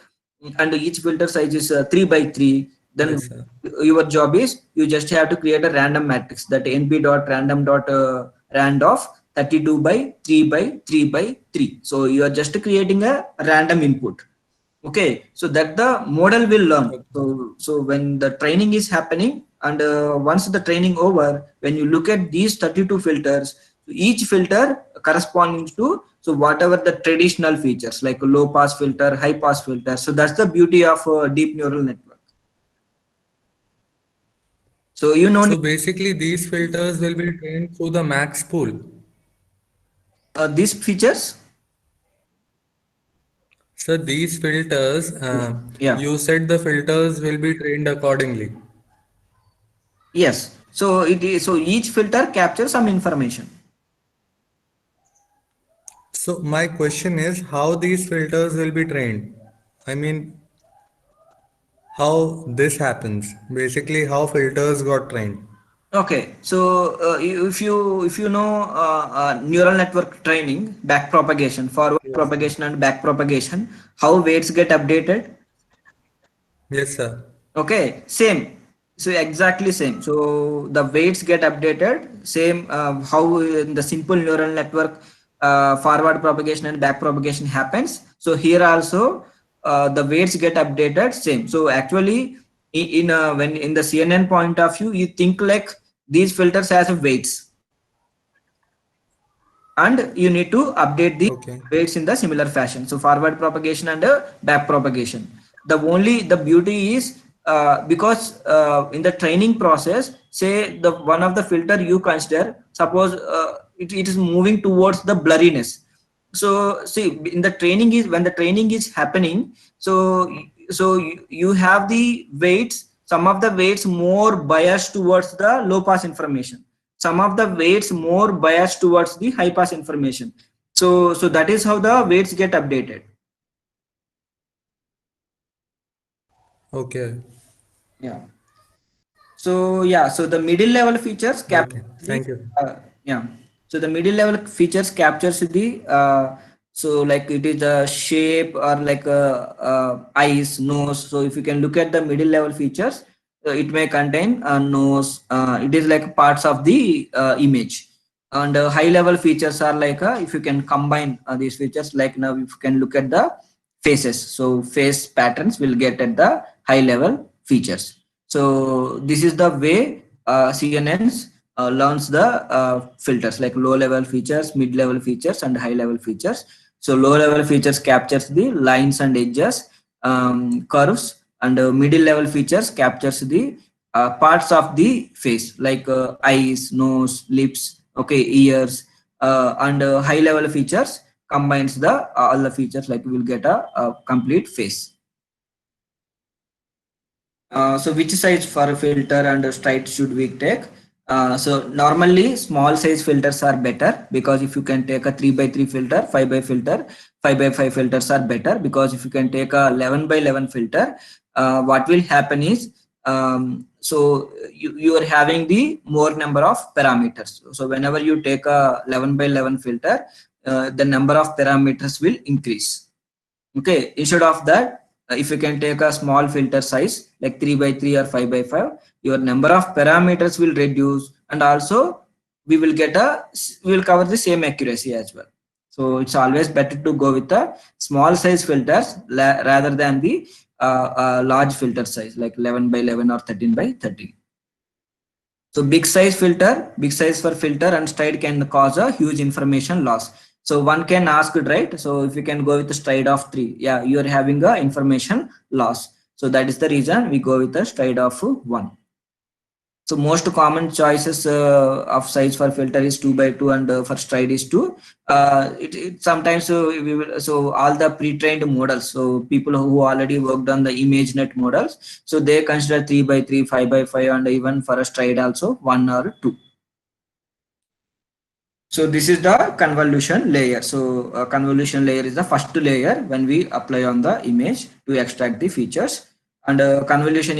and each filter size is 3 by 3. then Yes, sir. your job is you just have to create a random matrix, that np.random.rand of 32 by 3 by 3 by 3. So you are just creating a random input. Okay, so that the model will learn. So when the training is happening, and once the training over, when you look at these 32 filters, each filter corresponding to so whatever the traditional features like a low pass filter, high pass filter. So that's the beauty of a deep neural network. So you know So basically, these filters will be trained through the max pool. these features. So these filters, Yeah. you said the filters will be trained accordingly. Yes. So it is, so each filter captures some information. So my question is how these filters will be trained? I mean, how this happens? Basically, how filters got trained. Okay, so if you know neural network training, back propagation, forward propagation, and back propagation, how weights get updated. Yes, sir. Okay, same. So exactly same. So the weights get updated. Same how in the simple neural network forward propagation and back propagation happens. So here also the weights get updated. Same. So actually in when in the CNN point of view, you think like these filters as weights, and you need to update the Okay. weights in the similar fashion. So forward propagation and back propagation. The beauty is because in the training process, say the one of the filter you consider, suppose it is moving towards the blurriness. So see in the training is when the training is happening, so you have the weights, some of the weights more biased towards the low pass information, some of the weights more biased towards the high pass information. So that is how the weights get updated. Okay. Yeah. So yeah, so the middle level features Okay. Thank you. yeah. So the middle level features captures the so like it is a shape or like a eyes, nose. So if you can look at the middle level features, it may contain a nose. It is like parts of the image. And high level features are like if you can combine these features, like now if you can look at the faces. So face patterns will get at the high level features. So this is the way CNNs learns the filters like low level features, mid level features, and high level features. So low level features captures the lines and edges, curves, and middle level features captures the parts of the face like eyes, nose, lips, okay, ears, and high level features combines the all the features, like we will get a complete face. So which size for a filter and a stride should we take? So normally small size filters are better, because if you can take a 3x3 filter, 5x filter, 5x5 filters are better, because if you can take a 11x11 filter, what will happen is so you are having the more number of parameters. So whenever you take a 11x11 filter, the number of parameters will increase. Okay, instead of that, if you can take a small filter size like 3x3 or 5x5, your number of parameters will reduce, and also we will cover the same accuracy as well. So it's always better to go with the small size filters rather than the large filter size like 11x11 or 13x13. So big size for filter and stride can cause a huge information loss. So one can ask it, right? So if you can go with a stride of 3, yeah, you are having a information loss. So that is the reason we go with a stride of 1. So most common choices of size for filter is 2x2, and for stride is 2. It sometimes so all the pre-trained models, so people who already worked on the ImageNet models, so they consider 3x3, 5x5, and even for a stride also 1 or 2. So this is the convolution layer. So convolution layer is the first layer when we apply on the image to extract the features. And convolution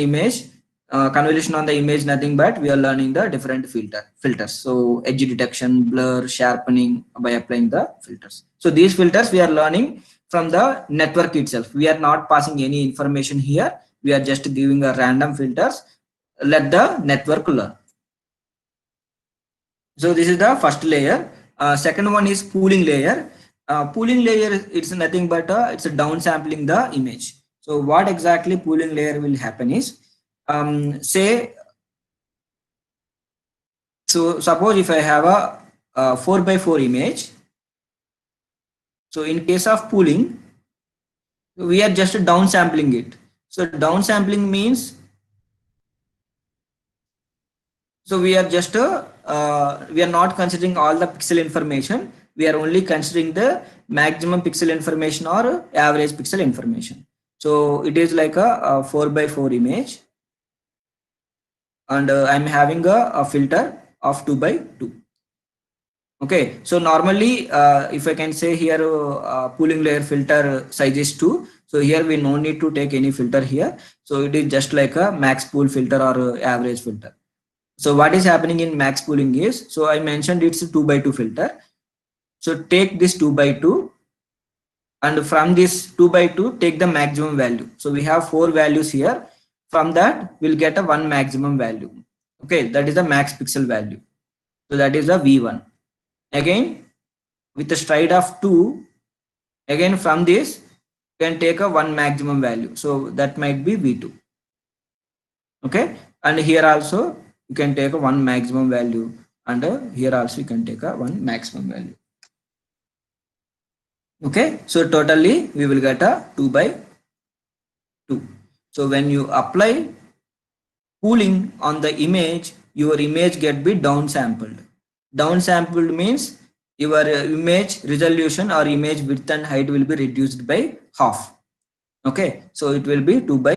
on the image, nothing but we are learning the different filters. So edge detection, blur, sharpening by applying the filters. So these filters we are learning from the network itself. We are not passing any information here. we are just giving a random filters. Let the network learn. So this is the first layer. Second one is pooling layer. Pooling layer, it's nothing but it's a downsampling the image. So what exactly pooling layer will happen is, say, so suppose if I have a 4x4 image. So in case of pooling, we are just downsampling it. So downsampling means, so we are just we are not considering all the pixel information. We are only considering the maximum pixel information or average pixel information. So it is like a 4x4 image, and I'm having a filter of 2x2. Okay, so normally if I can say here pooling layer filter size is 2. So here we no need to take any filter here. So it is just like a max pool filter or average filter. So what is happening in max pooling is, so I mentioned it's a 2x2 filter. So take this 2x2, and from this 2x2 take the maximum value. So we have 4 values here. From that we'll get a 1 maximum value. Okay, that is the max pixel value. So that is the V1. Again with the stride of 2, again from this you can take a 1 maximum value. So that might be V2. Okay, and here also you can take a 1 maximum value, and here also you can take a 1 maximum value. Okay, so totally we will get a 2x2. So when you apply pooling on the image, your image get be downsampled. Downsampled means your image resolution or image width and height will be reduced by half. Okay, so it will be 2x.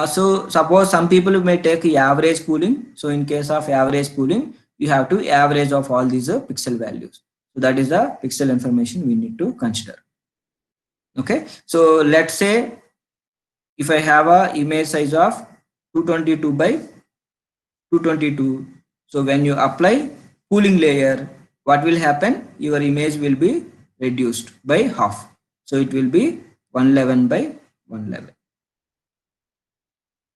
So suppose some people may take average pooling. So in case of average pooling, you have to average of all these pixel values. So that is the pixel information we need to consider. Okay, so let's say if I have a image size of 222 by 222. So when you apply pooling layer, what will happen? Your image will be reduced by half. So it will be 111 by 111.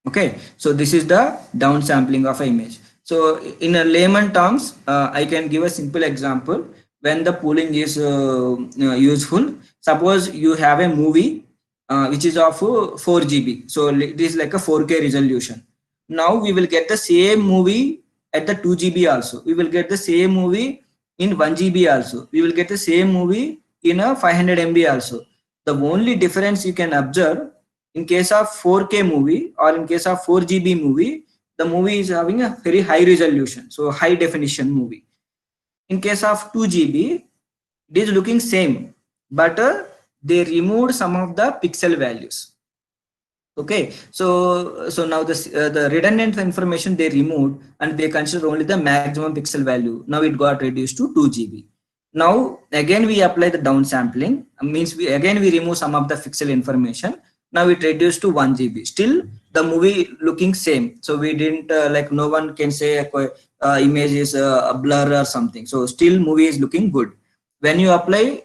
Okay, so this is the downsampling of an image. So in a layman terms, I can give a simple example when the pooling is useful. Suppose you have a movie which is of 4 GB. So it is like a 4K resolution. Now we will get the same movie at the 2 GB also. We will get the same movie in 1 GB also. We will get the same movie in a 500 MB also. The only difference you can observe, in case of 4K movie or in case of 4 GB movie, the movie is having a very high resolution, so high definition movie. In case of 2 GB, it is looking same, but they removed some of the pixel values. Okay, so now the redundant information they removed, and they consider only the maximum pixel value. Now it got reduced to 2 GB. Now again we apply the downsampling, means we remove some of the pixel information. Now it reduced to 1 GB. Still the movie looking same. So we didn't like, no one can say image is a blur or something. So still movie is looking good. When you apply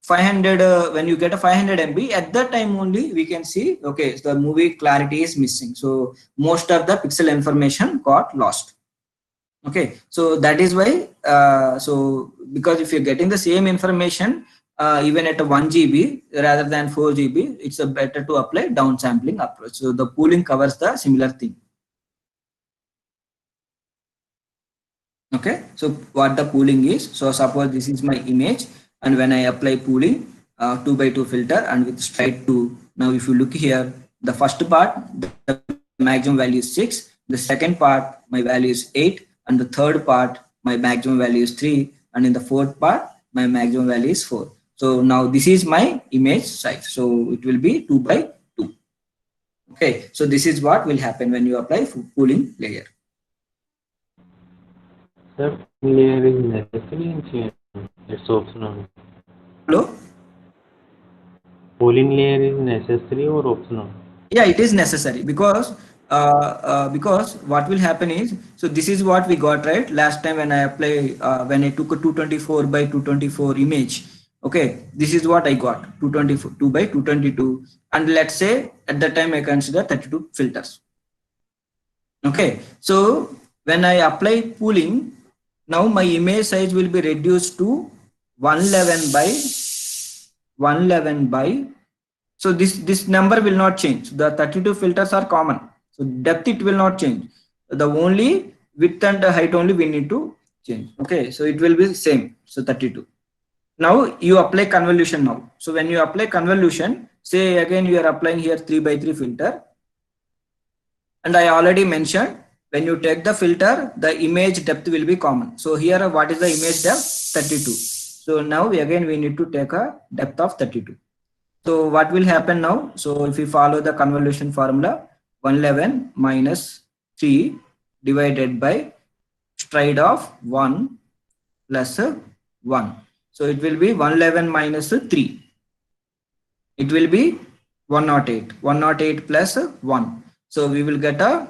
500, when you get a 500 MB, at that time only we can see, okay, so the movie clarity is missing. So most of the pixel information got lost. Okay, so that is why, so because if you're getting the same information, even at a 1 GB rather than 4 GB, it's better to apply downsampling approach. So the pooling covers the similar thing. Okay, so what the pooling is, so suppose this is my image, and when I apply pooling 2x2 filter and with stride 2, now if you look here, the first part, the maximum value is 6, the second part, my value is 8, and the third part, my maximum value is 3, and in the fourth part, my maximum value is 4. So now this is my image size. So it will be 2x2. Okay, so this is what will happen when you apply pooling layer. Sir, layer is necessary in CM. It's optional. Hello? Pooling layer is necessary or optional? Yeah, it is necessary because what will happen is, so this is what we got right last time when I apply when I took a 224 by 224 image. Okay, this is what I got, 222 by 222. And let's say at that time I consider 32 filters. Okay, so when I apply pooling, now my image size will be reduced to 111 by 111 by, so this number will not change. The 32 filters are common, so depth it will not change. The only width and height only we need to change. Okay, so it will be same, so 32. Now you apply convolution now. So when you apply convolution, say again you are applying here 3x3 filter, and I already mentioned when you take the filter, the image depth will be common. So here what is the image depth? 32. So now we need to take a depth of 32. So what will happen now? So if you follow the convolution formula, 111 minus 3 divided by stride of 1 plus 1. So it will be 111 minus 3. It will be 108. 108 plus 1. So we will get a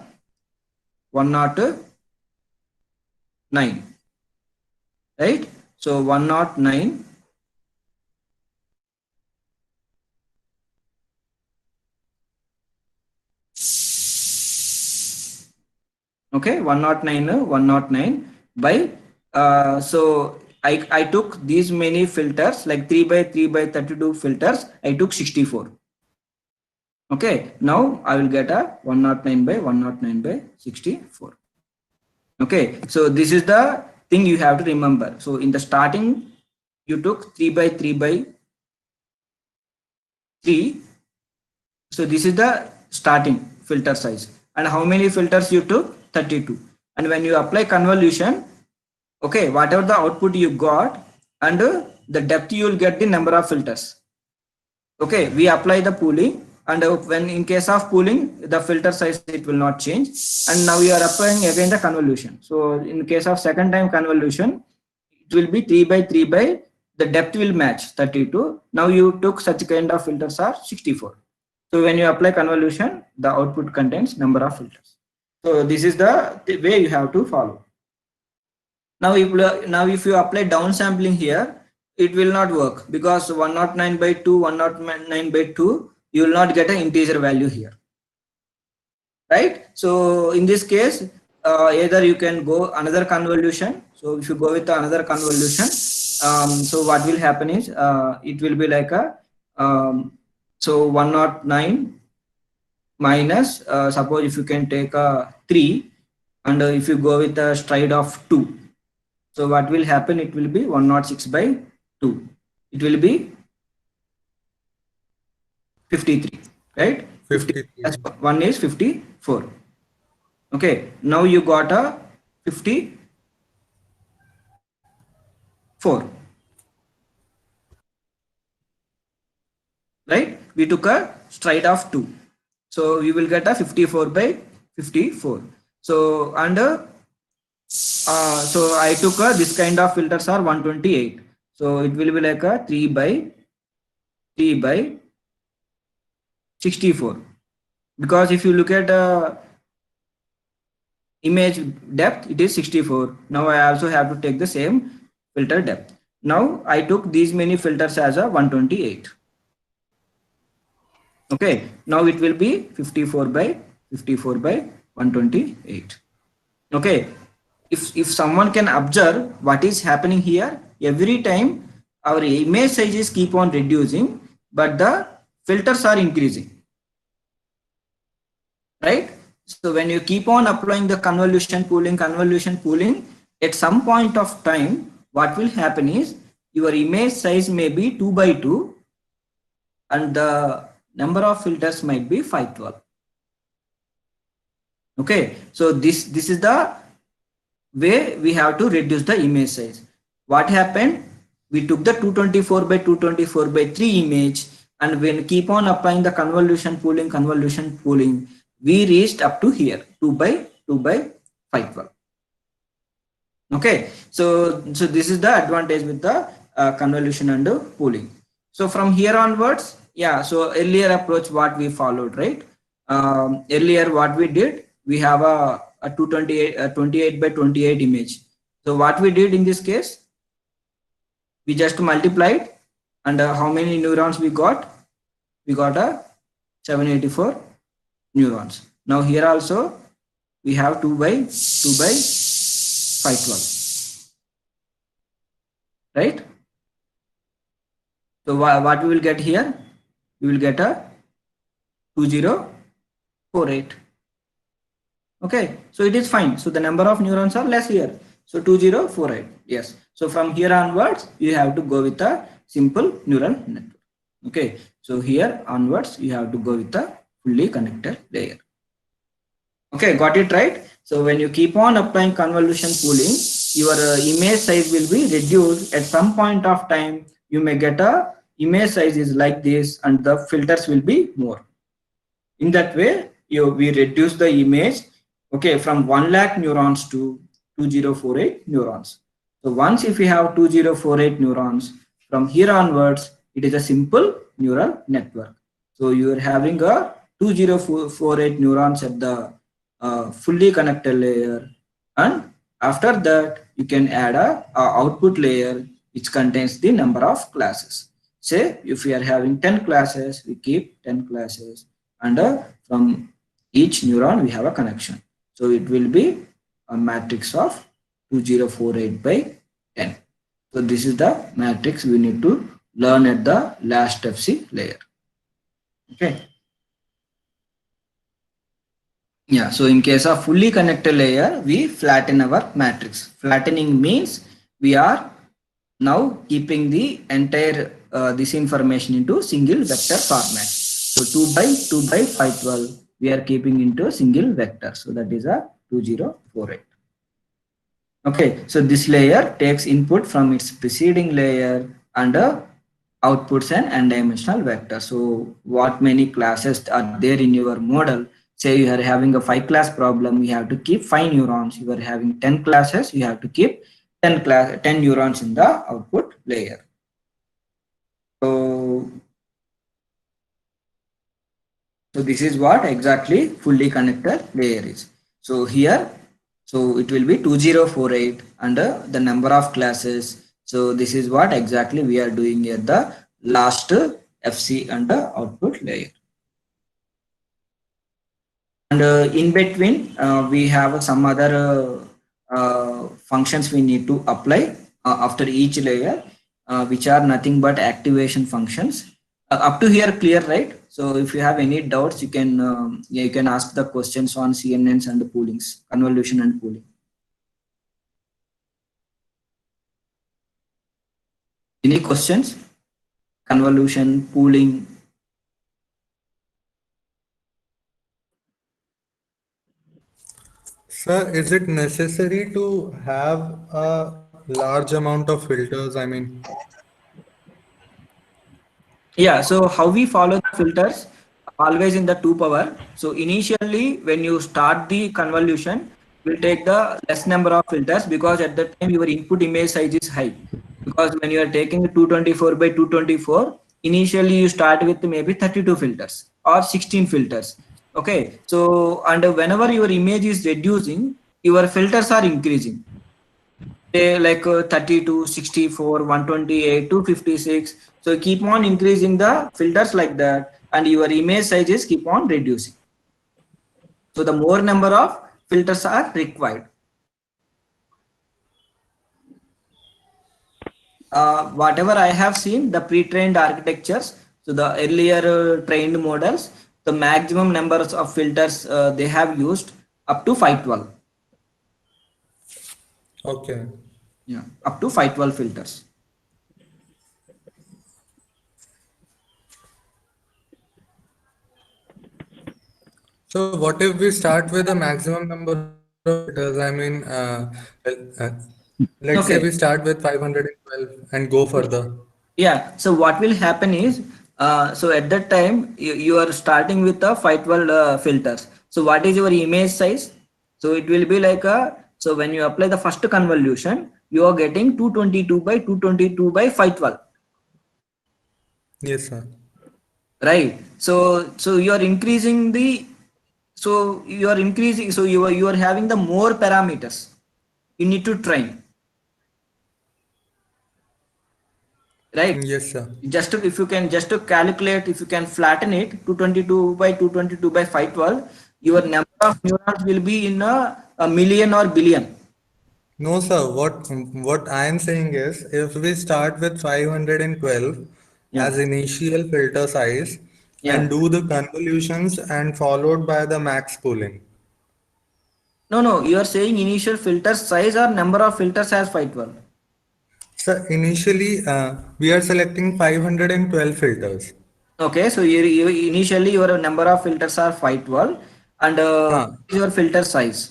109. Right? So 109 okay, 109 by so I took these many filters like 3x32 filters. I took 64. Okay, now I will get a 109 by 64. Okay, so this is the thing you have to remember. So in the starting you took 3x3 so this is the starting filter size, and how many filters you took? 32. And when you apply convolution, okay, whatever the output you got and the depth, you will get the number of filters. Okay, we apply the pooling, and when in case of pooling, the filter size it will not change. And now you are applying again the convolution. So in case of second time convolution, it will be 3x3 by the depth will match 32. Now you took such kind of filters are 64. So when you apply convolution, the output contains number of filters. So this is the way you have to follow. Now if you apply downsampling here, it will not work, because 109 by 2, 109 by 2, you will not get an integer value here. Right? So in this case, either you can go another convolution. So if you go with another convolution, so what will happen is it will be like a so 109 minus suppose if you can take a 3, and if you go with a stride of 2, so what will happen? It will be 106 by 2. It will be 53, right? 53. 1 is 54. Okay, now you got a 54. Right? We took a stride of 2. So we will get a 54 by 54. So and so I took this kind of filters are 128. So it will be like a 3 by 64. Because if you look at image depth, it is 64. Now I also have to take the same filter depth. Now I took these many filters as a 128. Okay, now it will be 54 by 128. Okay, if someone can observe what is happening here, every time our image sizes keep on reducing, but the filters are increasing. Right? So when you keep on applying the convolution pooling, at some point of time, what will happen is your image size may be 2 by 2, and the number of filters might be 512. Okay, so this is the way we have to reduce the image size. What happened? We took the 224 by 224 by 3 image, and when keep on applying the convolution pooling, we reached up to here 2 by 512. Okay, so this is the advantage with the convolution and pooling. So from here onwards, yeah, so earlier approach what we followed, right? Earlier what we did, we have a 28 by 28 image. So what we did in this case, we just multiplied And how many neurons we got? We got a 784 neurons. Now here also we have 2 by 512, right? So what we will get here? We will get a 2048. Okay, so it is fine. So the number of neurons are less here. So 2048, yes. So from here onwards, you have to go with a simple neural network. Okay, so here onwards, you have to go with a fully connected layer. Okay, got it right? So when you keep on applying convolution pooling, your image size will be reduced. At some point of time, you may get a image size is like this and the filters will be more. In that way, we reduce the image, okay, from 1 lakh neurons to 2048 neurons. So once if you have 2048 neurons, from here onwards, it is a simple neural network. So you are having a 2048 neurons at the fully connected layer, and after that you can add a output layer which contains the number of classes. Say if we are having 10 classes, we keep 10 classes, and from each neuron we have a connection. So it will be a matrix of 2048 by 10. So this is the matrix we need to learn at the last FC layer. Okay. Yeah, so in case of fully connected layer, we flatten our matrix. Flattening means we are now keeping the entire this information into single vector format. So 2 by 512, we are keeping into a single vector. So that is a 2048. Okay, so this layer takes input from its preceding layer and outputs an n-dimensional vector. So what many classes are there in your model? Say you are having a 5-class problem, you have to keep 5 neurons. You are having 10 classes, you have to keep 10 neurons in the output layer. So this is what exactly fully connected layer is. So here, so it will be 2048 under the number of classes. So this is what exactly we are doing at the last FC and the output layer. And in between, we have some other functions we need to apply after each layer, which are nothing but activation functions. Up to here, clear, right? So if you have any doubts, you can ask the questions on CNNs and the poolings, convolution and pooling. Any questions? Convolution, pooling. Sir, is it necessary to have a large amount of filters? I mean, Yeah, so how we follow the filters? Always in the 2 power. So initially, when you start the convolution, we'll take the less number of filters because at that time your input image size is high. Because when you are taking 224 by 224, initially you start with maybe 32 filters or 16 filters. Okay, so and whenever your image is reducing, your filters are increasing. Say like 32, 64, 128, 256. So keep on increasing the filters like that, and your image sizes keep on reducing. So the more number of filters are required. Whatever I have seen, the pre-trained architectures, so the earlier trained models, the maximum numbers of filters they have used up to 512. okay. Yeah, up to 512 filters. So what if we start with a maximum number of filters? I mean, let's say Okay. we start with 512 and go further. Yeah, so what will happen is, so at that time, you are starting with the 512 filters. So what is your image size? So it will be like so when you apply the first convolution, you are getting 222 by 222 by 512. Yes, sir. Right. So you are increasing the, so you are having the more parameters you need to train. right? Yes, sir. Just to, if you can just to calculate, if you can flatten it, 222 by 222 by 512, your number of neurons will be in a million or billion. No, sir. What I am saying is, if we start with 512 Yeah. as initial filter size Yeah. and do the convolutions and followed by the max pooling. No, you are saying initial filter size or number of filters as 512. So initially, we are selecting 512 filters. Okay, so you initially your number of filters are 512 and Huh. your filter size.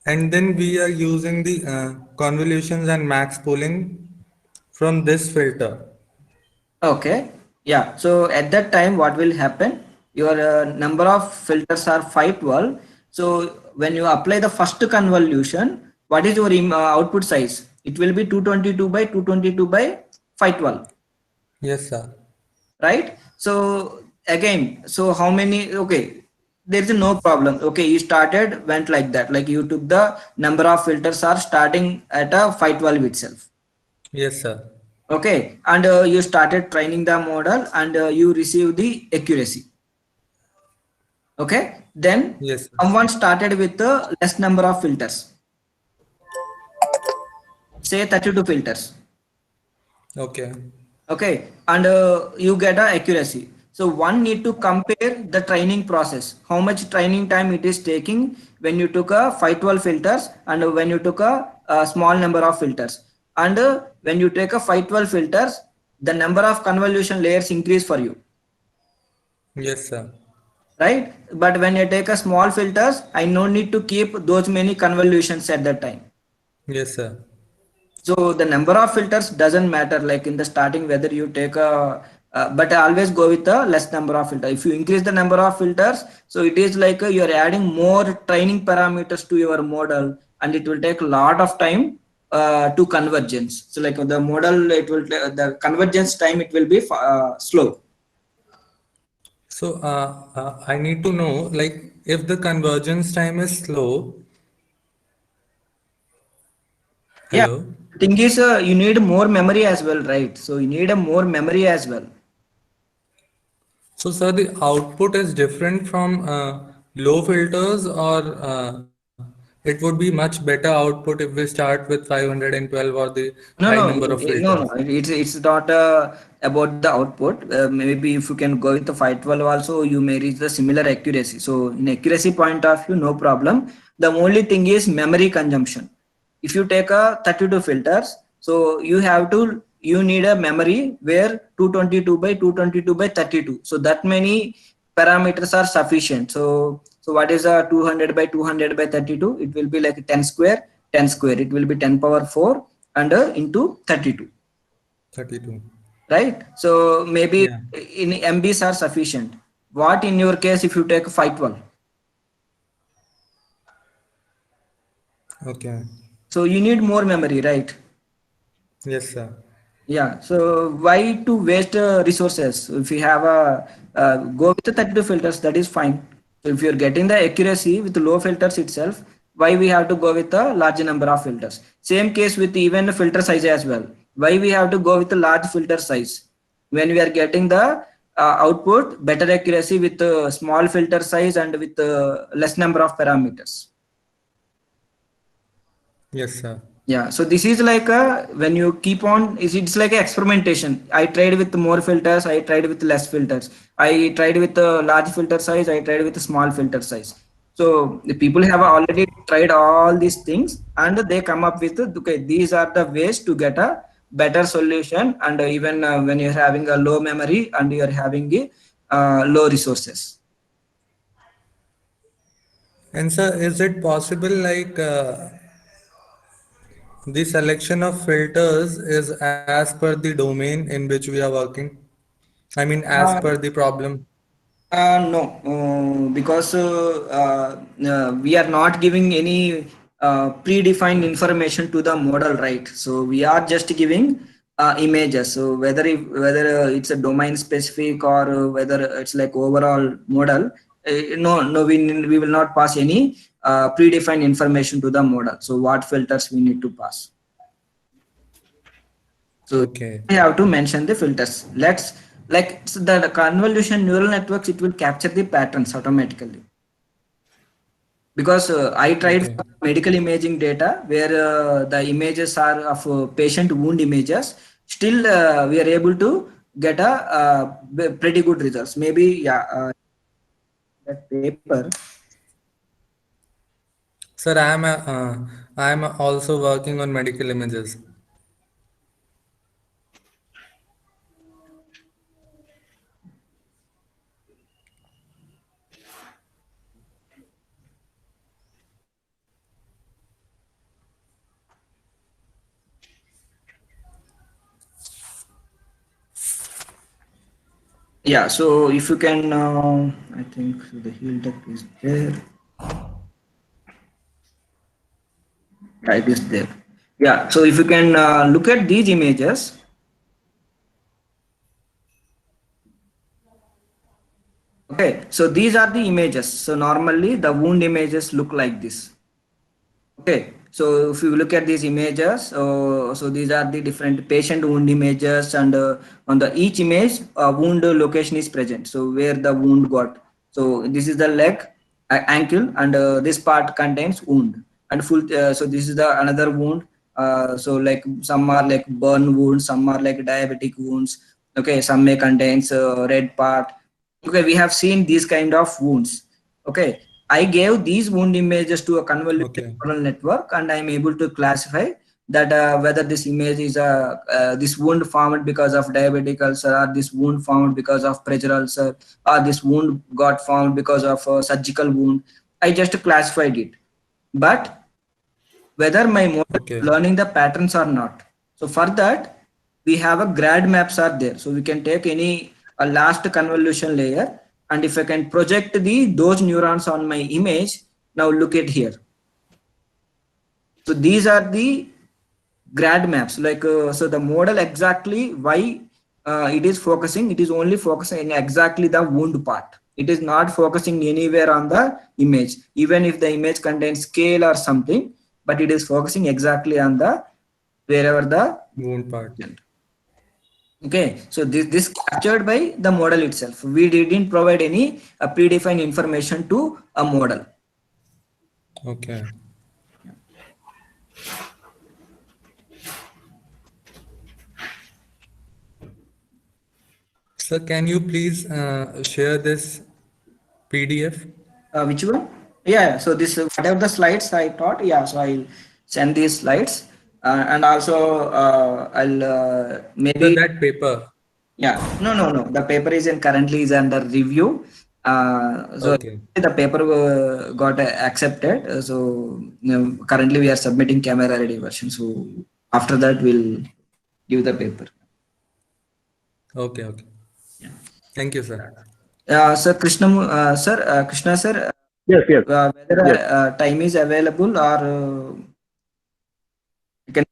And then we are using the convolutions and max pooling from this filter. Okay, yeah. So at that time, what will happen? Your number of filters are 512. So when you apply the first convolution, what is your output size? It will be 222 by 222 by 512. Yes, sir. Right? So again, so how many? Okay, there is no problem. Okay, you started, went like that. Like you took the number of filters are starting at a 512 itself. Yes, sir. Okay, and you started training the model and you receive the accuracy. Okay, then Yes, sir. someone started with the less number of filters, say 32 filters. Okay. Okay, and you get a accuracy. So one need to compare the training process, how much training time it is taking when you took a 512 filters and when you took a small number of filters. And when you take a 512 filters, the number of convolution layers increase for you, Yes, sir. right? But when you take a small filters, I no need to keep those many convolutions at that time. Yes, sir. So the number of filters doesn't matter, like in the starting whether you take a but I always go with the less number of filters. If you increase the number of filters, so it is like you're adding more training parameters to your model and it will take a lot of time to convergence. So like the model, it will the convergence time, it will be slow. So I need to know, like, if the convergence time is slow. Yeah, Hello. thing is you need more memory as well, right? So you need a more memory as well. So, sir, the output is different from low filters, or it would be much better output if we start with 512 or the high number of filters? No. It's not about the output. Maybe if you can go with the 512 also, you may reach the similar accuracy. So in accuracy point of view, no problem. The only thing is memory consumption. If you take a 32 filters, so you need a memory where 222 by 222 by 32. So that many parameters are sufficient. So what is a 200 by 200 by 32? It will be like 10 square, 10 square. It will be 10 power 4 and into 32. 32. Right? So maybe Yeah. in MBs are sufficient. What in your case if you take 512? Okay. So you need more memory, right? Yes, sir. Yeah, so why to waste resources? If you have go with the 32 filters, that is fine. So if you're getting the accuracy with the low filters itself, why we have to go with a large number of filters? Same case with even the filter size as well. Why we have to go with the large filter size? When we are getting the output, better accuracy with the small filter size and with less number of parameters. Yes, sir. Yeah, so this is like when you keep on, it's like an experimentation. I tried with more filters, I tried with less filters. I tried with a large filter size, I tried with a small filter size. So the people have already tried all these things and they come up with, okay, these are the ways to get a better solution. And even when you're having a low memory and you're having low resources. And sir, is it possible, like, the selection of filters is as per the domain in which we are working? I mean, as per the problem. No, because we are not giving any predefined information to the model, right? So we are just giving images. So whether it's a domain specific or whether it's like overall model, no, we will not pass any predefined information to the model. So what filters we need to pass? So Okay. I have to mention the filters. Let's like so the convolution neural networks, it will capture the patterns automatically. Because I tried Okay. for medical imaging data where the images are of patient wound images. Still, we are able to get a pretty good results. Maybe that paper. Sir, I am also working on medical images. Yeah. So if you can, I think the heel tech is there. Yeah, it is there. Yeah. So if you can look at these images. Okay, so these are the images. So normally the wound images look like this. Okay, so if you look at these images, so these are the different patient wound images, and on the each image, a wound location is present. So where the wound got. So this is the leg, ankle, and this part contains wound. And full. So this is the another wound. So like some are like burn wounds, some are like diabetic wounds. Okay, some may contains red part. Okay, we have seen these kind of wounds. Okay, I gave these wound images to a convolutional Okay. neural network, and I am able to classify that whether this image is this wound formed because of diabetic ulcer, or this wound formed because of pressure ulcer, or this wound got formed because of a surgical wound. I just classified it, but whether my model Okay. is learning the patterns or not. So for that, we have a grad maps are there. So we can take any a last convolution layer, and if I can project those neurons on my image, now look at here. So these are the grad maps. Like so, the model exactly why it is focusing. It is only focusing exactly the wound part. It is not focusing anywhere on the image, even if the image contains scale or something. But it is focusing exactly on the wherever the Wound part. okay. So this captured by the model itself. We didn't provide any predefined information to a model. Okay. Sir, can you please share this PDF? Which one? Yeah. So this whatever the slides I taught. Yeah. So I'll send these slides, and also I'll Sir, maybe. that paper. Yeah, no. The paper is currently is under review. So Okay. the paper got accepted. So currently we are submitting camera ready version. So after that we'll give the paper. Okay. Okay. Thank you, sir. Sir Krishna sir, Yes, yes. whether Yes. time is available or you can.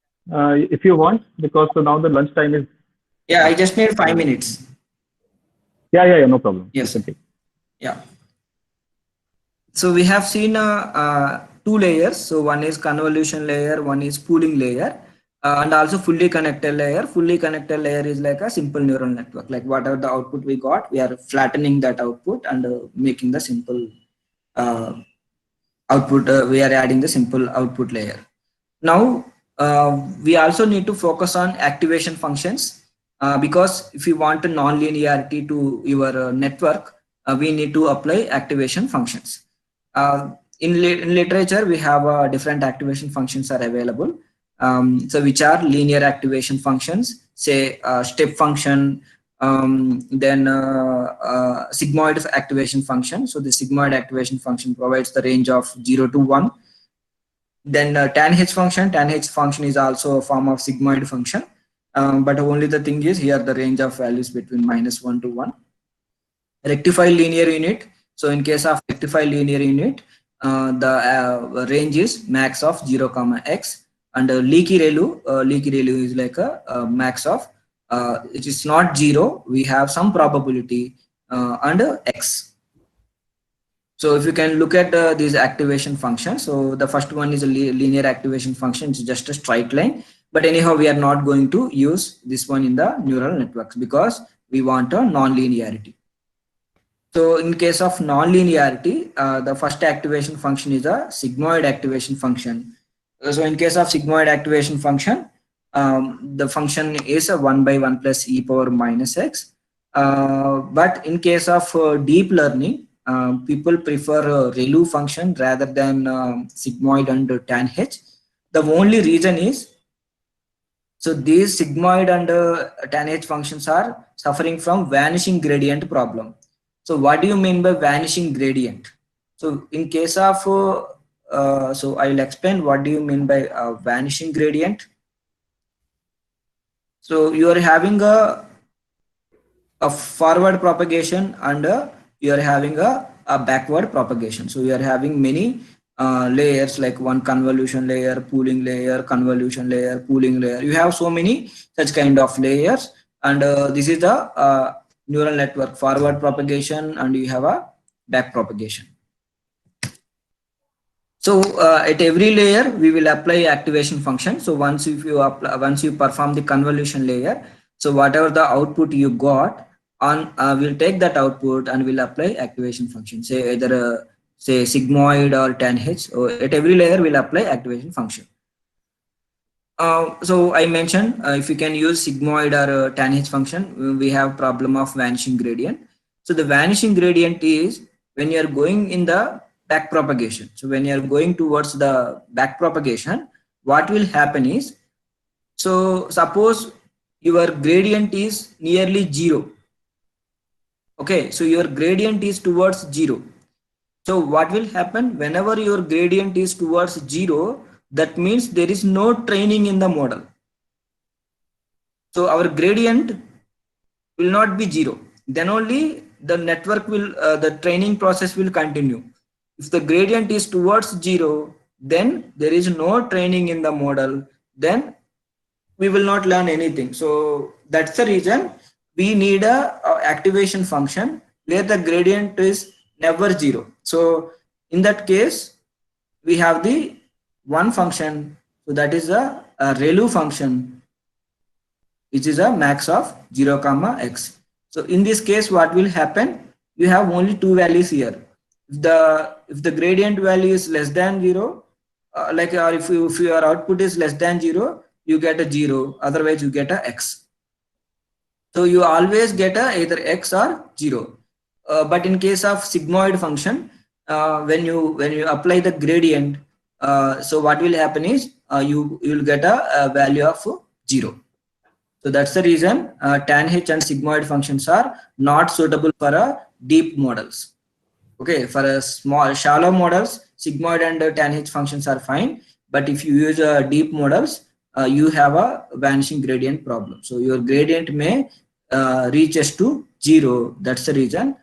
If you want, because so now the lunch time is. Yeah, I just need 5 minutes. Yeah, no problem. Yes. You can take. Yeah. So we have seen two layers. So one is convolution layer, one is pooling layer, and also fully connected layer. Fully connected layer is like a simple neural network. Like whatever the output we got, we are flattening that output and making the simple output. We are adding the simple output layer. Now we also need to focus on activation functions because if you want a non-linearity to your network, we need to apply activation functions. In literature, we have different activation functions are available. So which are linear activation functions, say step function, then sigmoid activation function. So the sigmoid activation function provides the range of 0 to 1. Then tan H function is also a form of sigmoid function. But only the thing is here the range of values between -1 to 1. Rectified linear unit. So in case of rectified linear unit, the range is max of 0, x, and leaky ReLU is like a max of it is not 0. We have some probability and x. So if you can look at these activation functions, so the first one is a linear activation function. It's just a straight line. But anyhow, we are not going to use this one in the neural networks because we want a non-linearity. So in case of non-linearity, the first activation function is a sigmoid activation function. So in case of sigmoid activation function, the function is a 1 by 1 plus e power minus x. But in case of deep learning, people prefer a ReLU function rather than sigmoid and tanh. The only reason is, so these sigmoid and tanh functions are suffering from vanishing gradient problem. So what do you mean by vanishing gradient? So in case of, so I will explain what do you mean by vanishing gradient. So you are having a forward propagation and you are having a backward propagation. So you are having many layers, like one convolution layer, pooling layer, convolution layer, pooling layer. You have so many such kind of layers, and this is the neural network forward propagation, and you have a back propagation. So at every layer we will apply activation function. So once you perform the convolution layer, so whatever the output you got on, we'll take that output and we'll apply activation function. Say either say sigmoid or tanh. So at every layer we'll apply activation function. So I mentioned if you can use sigmoid or tanh function, we have problem of vanishing gradient. So the vanishing gradient is when you are going in the back propagation. So when you are going towards the back propagation, what will happen is, so suppose your gradient is nearly 0. Okay, so your gradient is towards 0. So what will happen whenever your gradient is towards 0? That means there is no training in the model. So our gradient will not be 0. Then only the network will, the training process will continue. If the gradient is towards 0, then there is no training in the model. Then we will not learn anything. So that's the reason we need a activation function where the gradient is never 0. So in that case, we have the one function, so that is a ReLU function, which is a max of 0, x. So in this case, what will happen? You have only two values here. If the gradient value is less than 0, or if your output is less than 0, you get a 0. Otherwise, you get a x. So you always get a either x or 0. But in case of sigmoid function, when you apply the gradient, so what will happen is you will get a value of 0. So that's the reason tanh and sigmoid functions are not suitable for deep models. Okay, for a shallow models, sigmoid and tanh functions are fine. But if you use deep models, you have a vanishing gradient problem. So your gradient may reaches to 0. That's the reason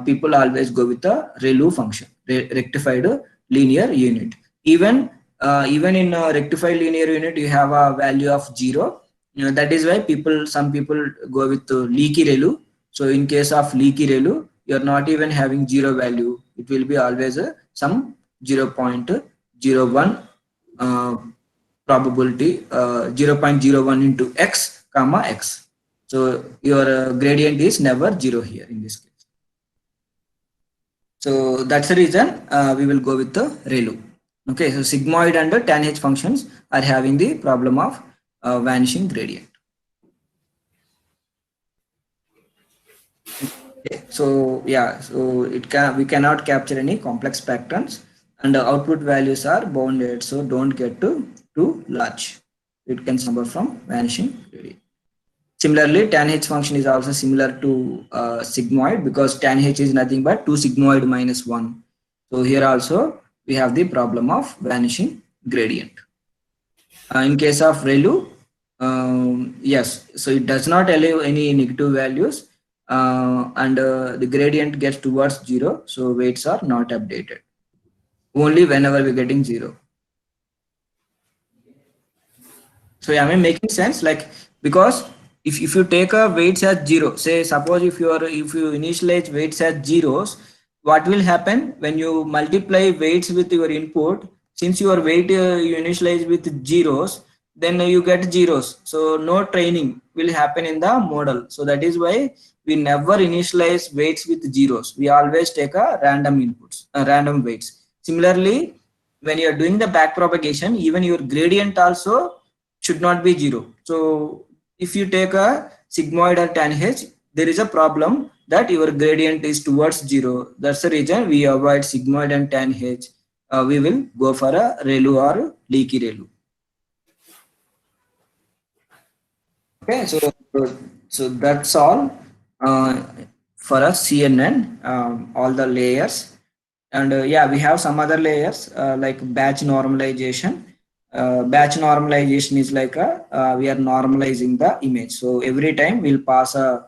people always go with the ReLU function, rectified linear unit. Even in a rectified linear unit, you have a value of 0. That is why some people go with leaky ReLU. So in case of leaky ReLU, you're not even having 0 value. It will be always some 0.01 probability, 0.01 into x, x. So your gradient is never 0 here in this case. So that's the reason we will go with the ReLU. Okay, so sigmoid and tanh functions are having the problem of vanishing gradient. Okay, so yeah, so we cannot capture any complex patterns, and the output values are bounded, so don't get too large. It can suffer from vanishing gradient. Similarly, tanh function is also similar to sigmoid, because tanh is nothing but 2 sigmoid minus 1. So here also we have the problem of vanishing gradient. In case of ReLU, yes, so it does not allow any negative values, and the gradient gets towards 0, so weights are not updated. Only whenever we're getting 0. So am I making sense? Like, because if you take a weights as 0, say suppose if you initialize weights as zeros, what will happen when you multiply weights with your input? Since your weight you initialize with zeros, then you get zeros. So no training will happen in the model. So that is why we never initialize weights with zeros. We always take a random inputs, random weights. Similarly, when you are doing the back propagation, even your gradient also should not be zero. So if you take a sigmoid or tan h, there is a problem that your gradient is towards zero. That's the reason we avoid sigmoid and tan h. We will go for a ReLU or leaky ReLU. Okay, so that's all for a CNN, all the layers. And yeah, we have some other layers like batch normalization. Batch normalization is like we are normalizing the image. So every time we'll pass a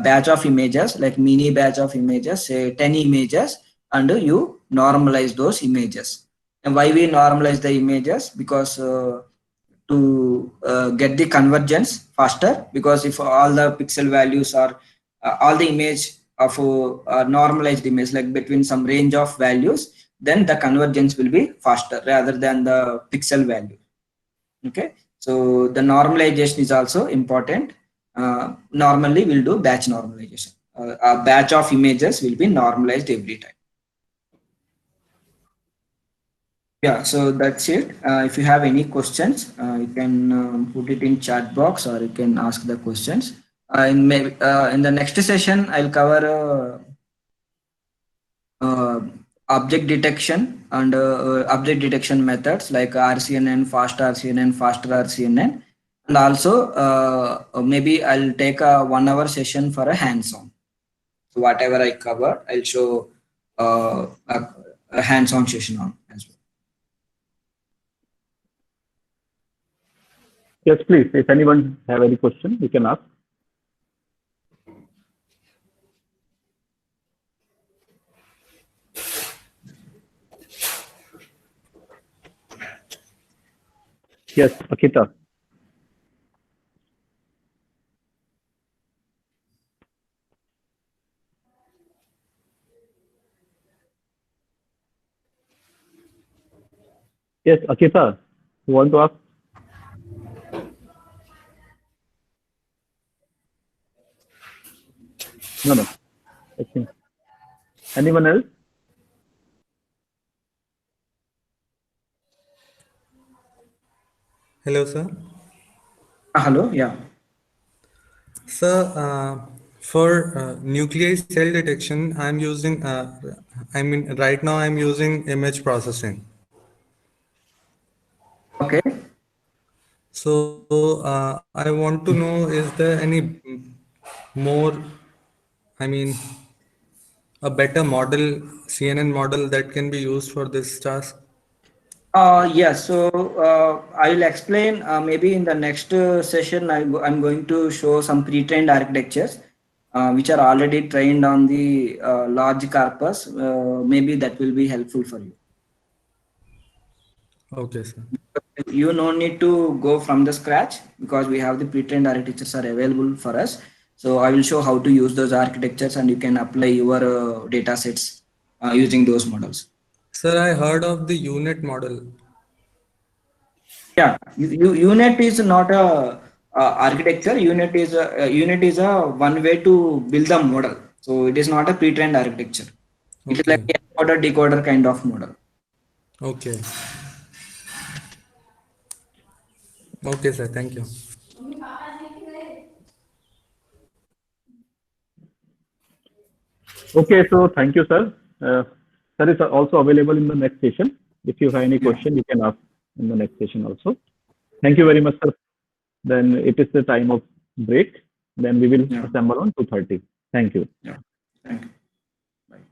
batch of images, like mini batch of images, say 10 images, and you normalize those images. And why we normalize the images? Because to get the convergence faster, because if all the pixel values are all the image of a normalized image, like between some range of values, then the convergence will be faster rather than the pixel value. Okay, so the normalization is also important. Normally we'll do batch normalization. A batch of images will be normalized every time. Yeah, so that's it. If you have any questions, you can put it in chat box or you can ask the questions. In the next session, I'll cover object detection and object detection methods like RCNN, fast RCNN, faster RCNN, and also maybe I'll take a 1 hour session for a hands-on. So whatever I cover, I'll show a hands-on session on as well. Yes, please. If anyone have any question, you can ask. Yes, Akita. Yes, Akita, you want to ask? No. I think. Anyone else? Hello, sir. Hello, yeah. Sir, for nuclei cell detection, I'm using, right now I'm using image processing. Okay. So I want to know, is there any more, a better model, CNN model that can be used for this task? Yes, so I'll explain maybe in the next session. I'm going to show some pre-trained architectures which are already trained on the large corpus. Maybe that will be helpful for you. Okay, sir. You no need to go from the scratch because we have the pre-trained architectures are available for us. So I will show how to use those architectures and you can apply your data sets using those models. Sir, I heard of the UNIT model. Yeah, UNIT is not a architecture. UNIT is a one way to build the model. So it is not a pre-trained architecture. It is like Okay. a encoder decoder kind of model. Okay. Okay, sir. Thank you. Okay, so thank you, sir. Sir is also available in the next session. If you have any question, you can ask in the next session also. Thank you very much, sir. Then it is the time of break. Then we will assemble on 2:30. Thank you. Yeah. Thank you. Bye.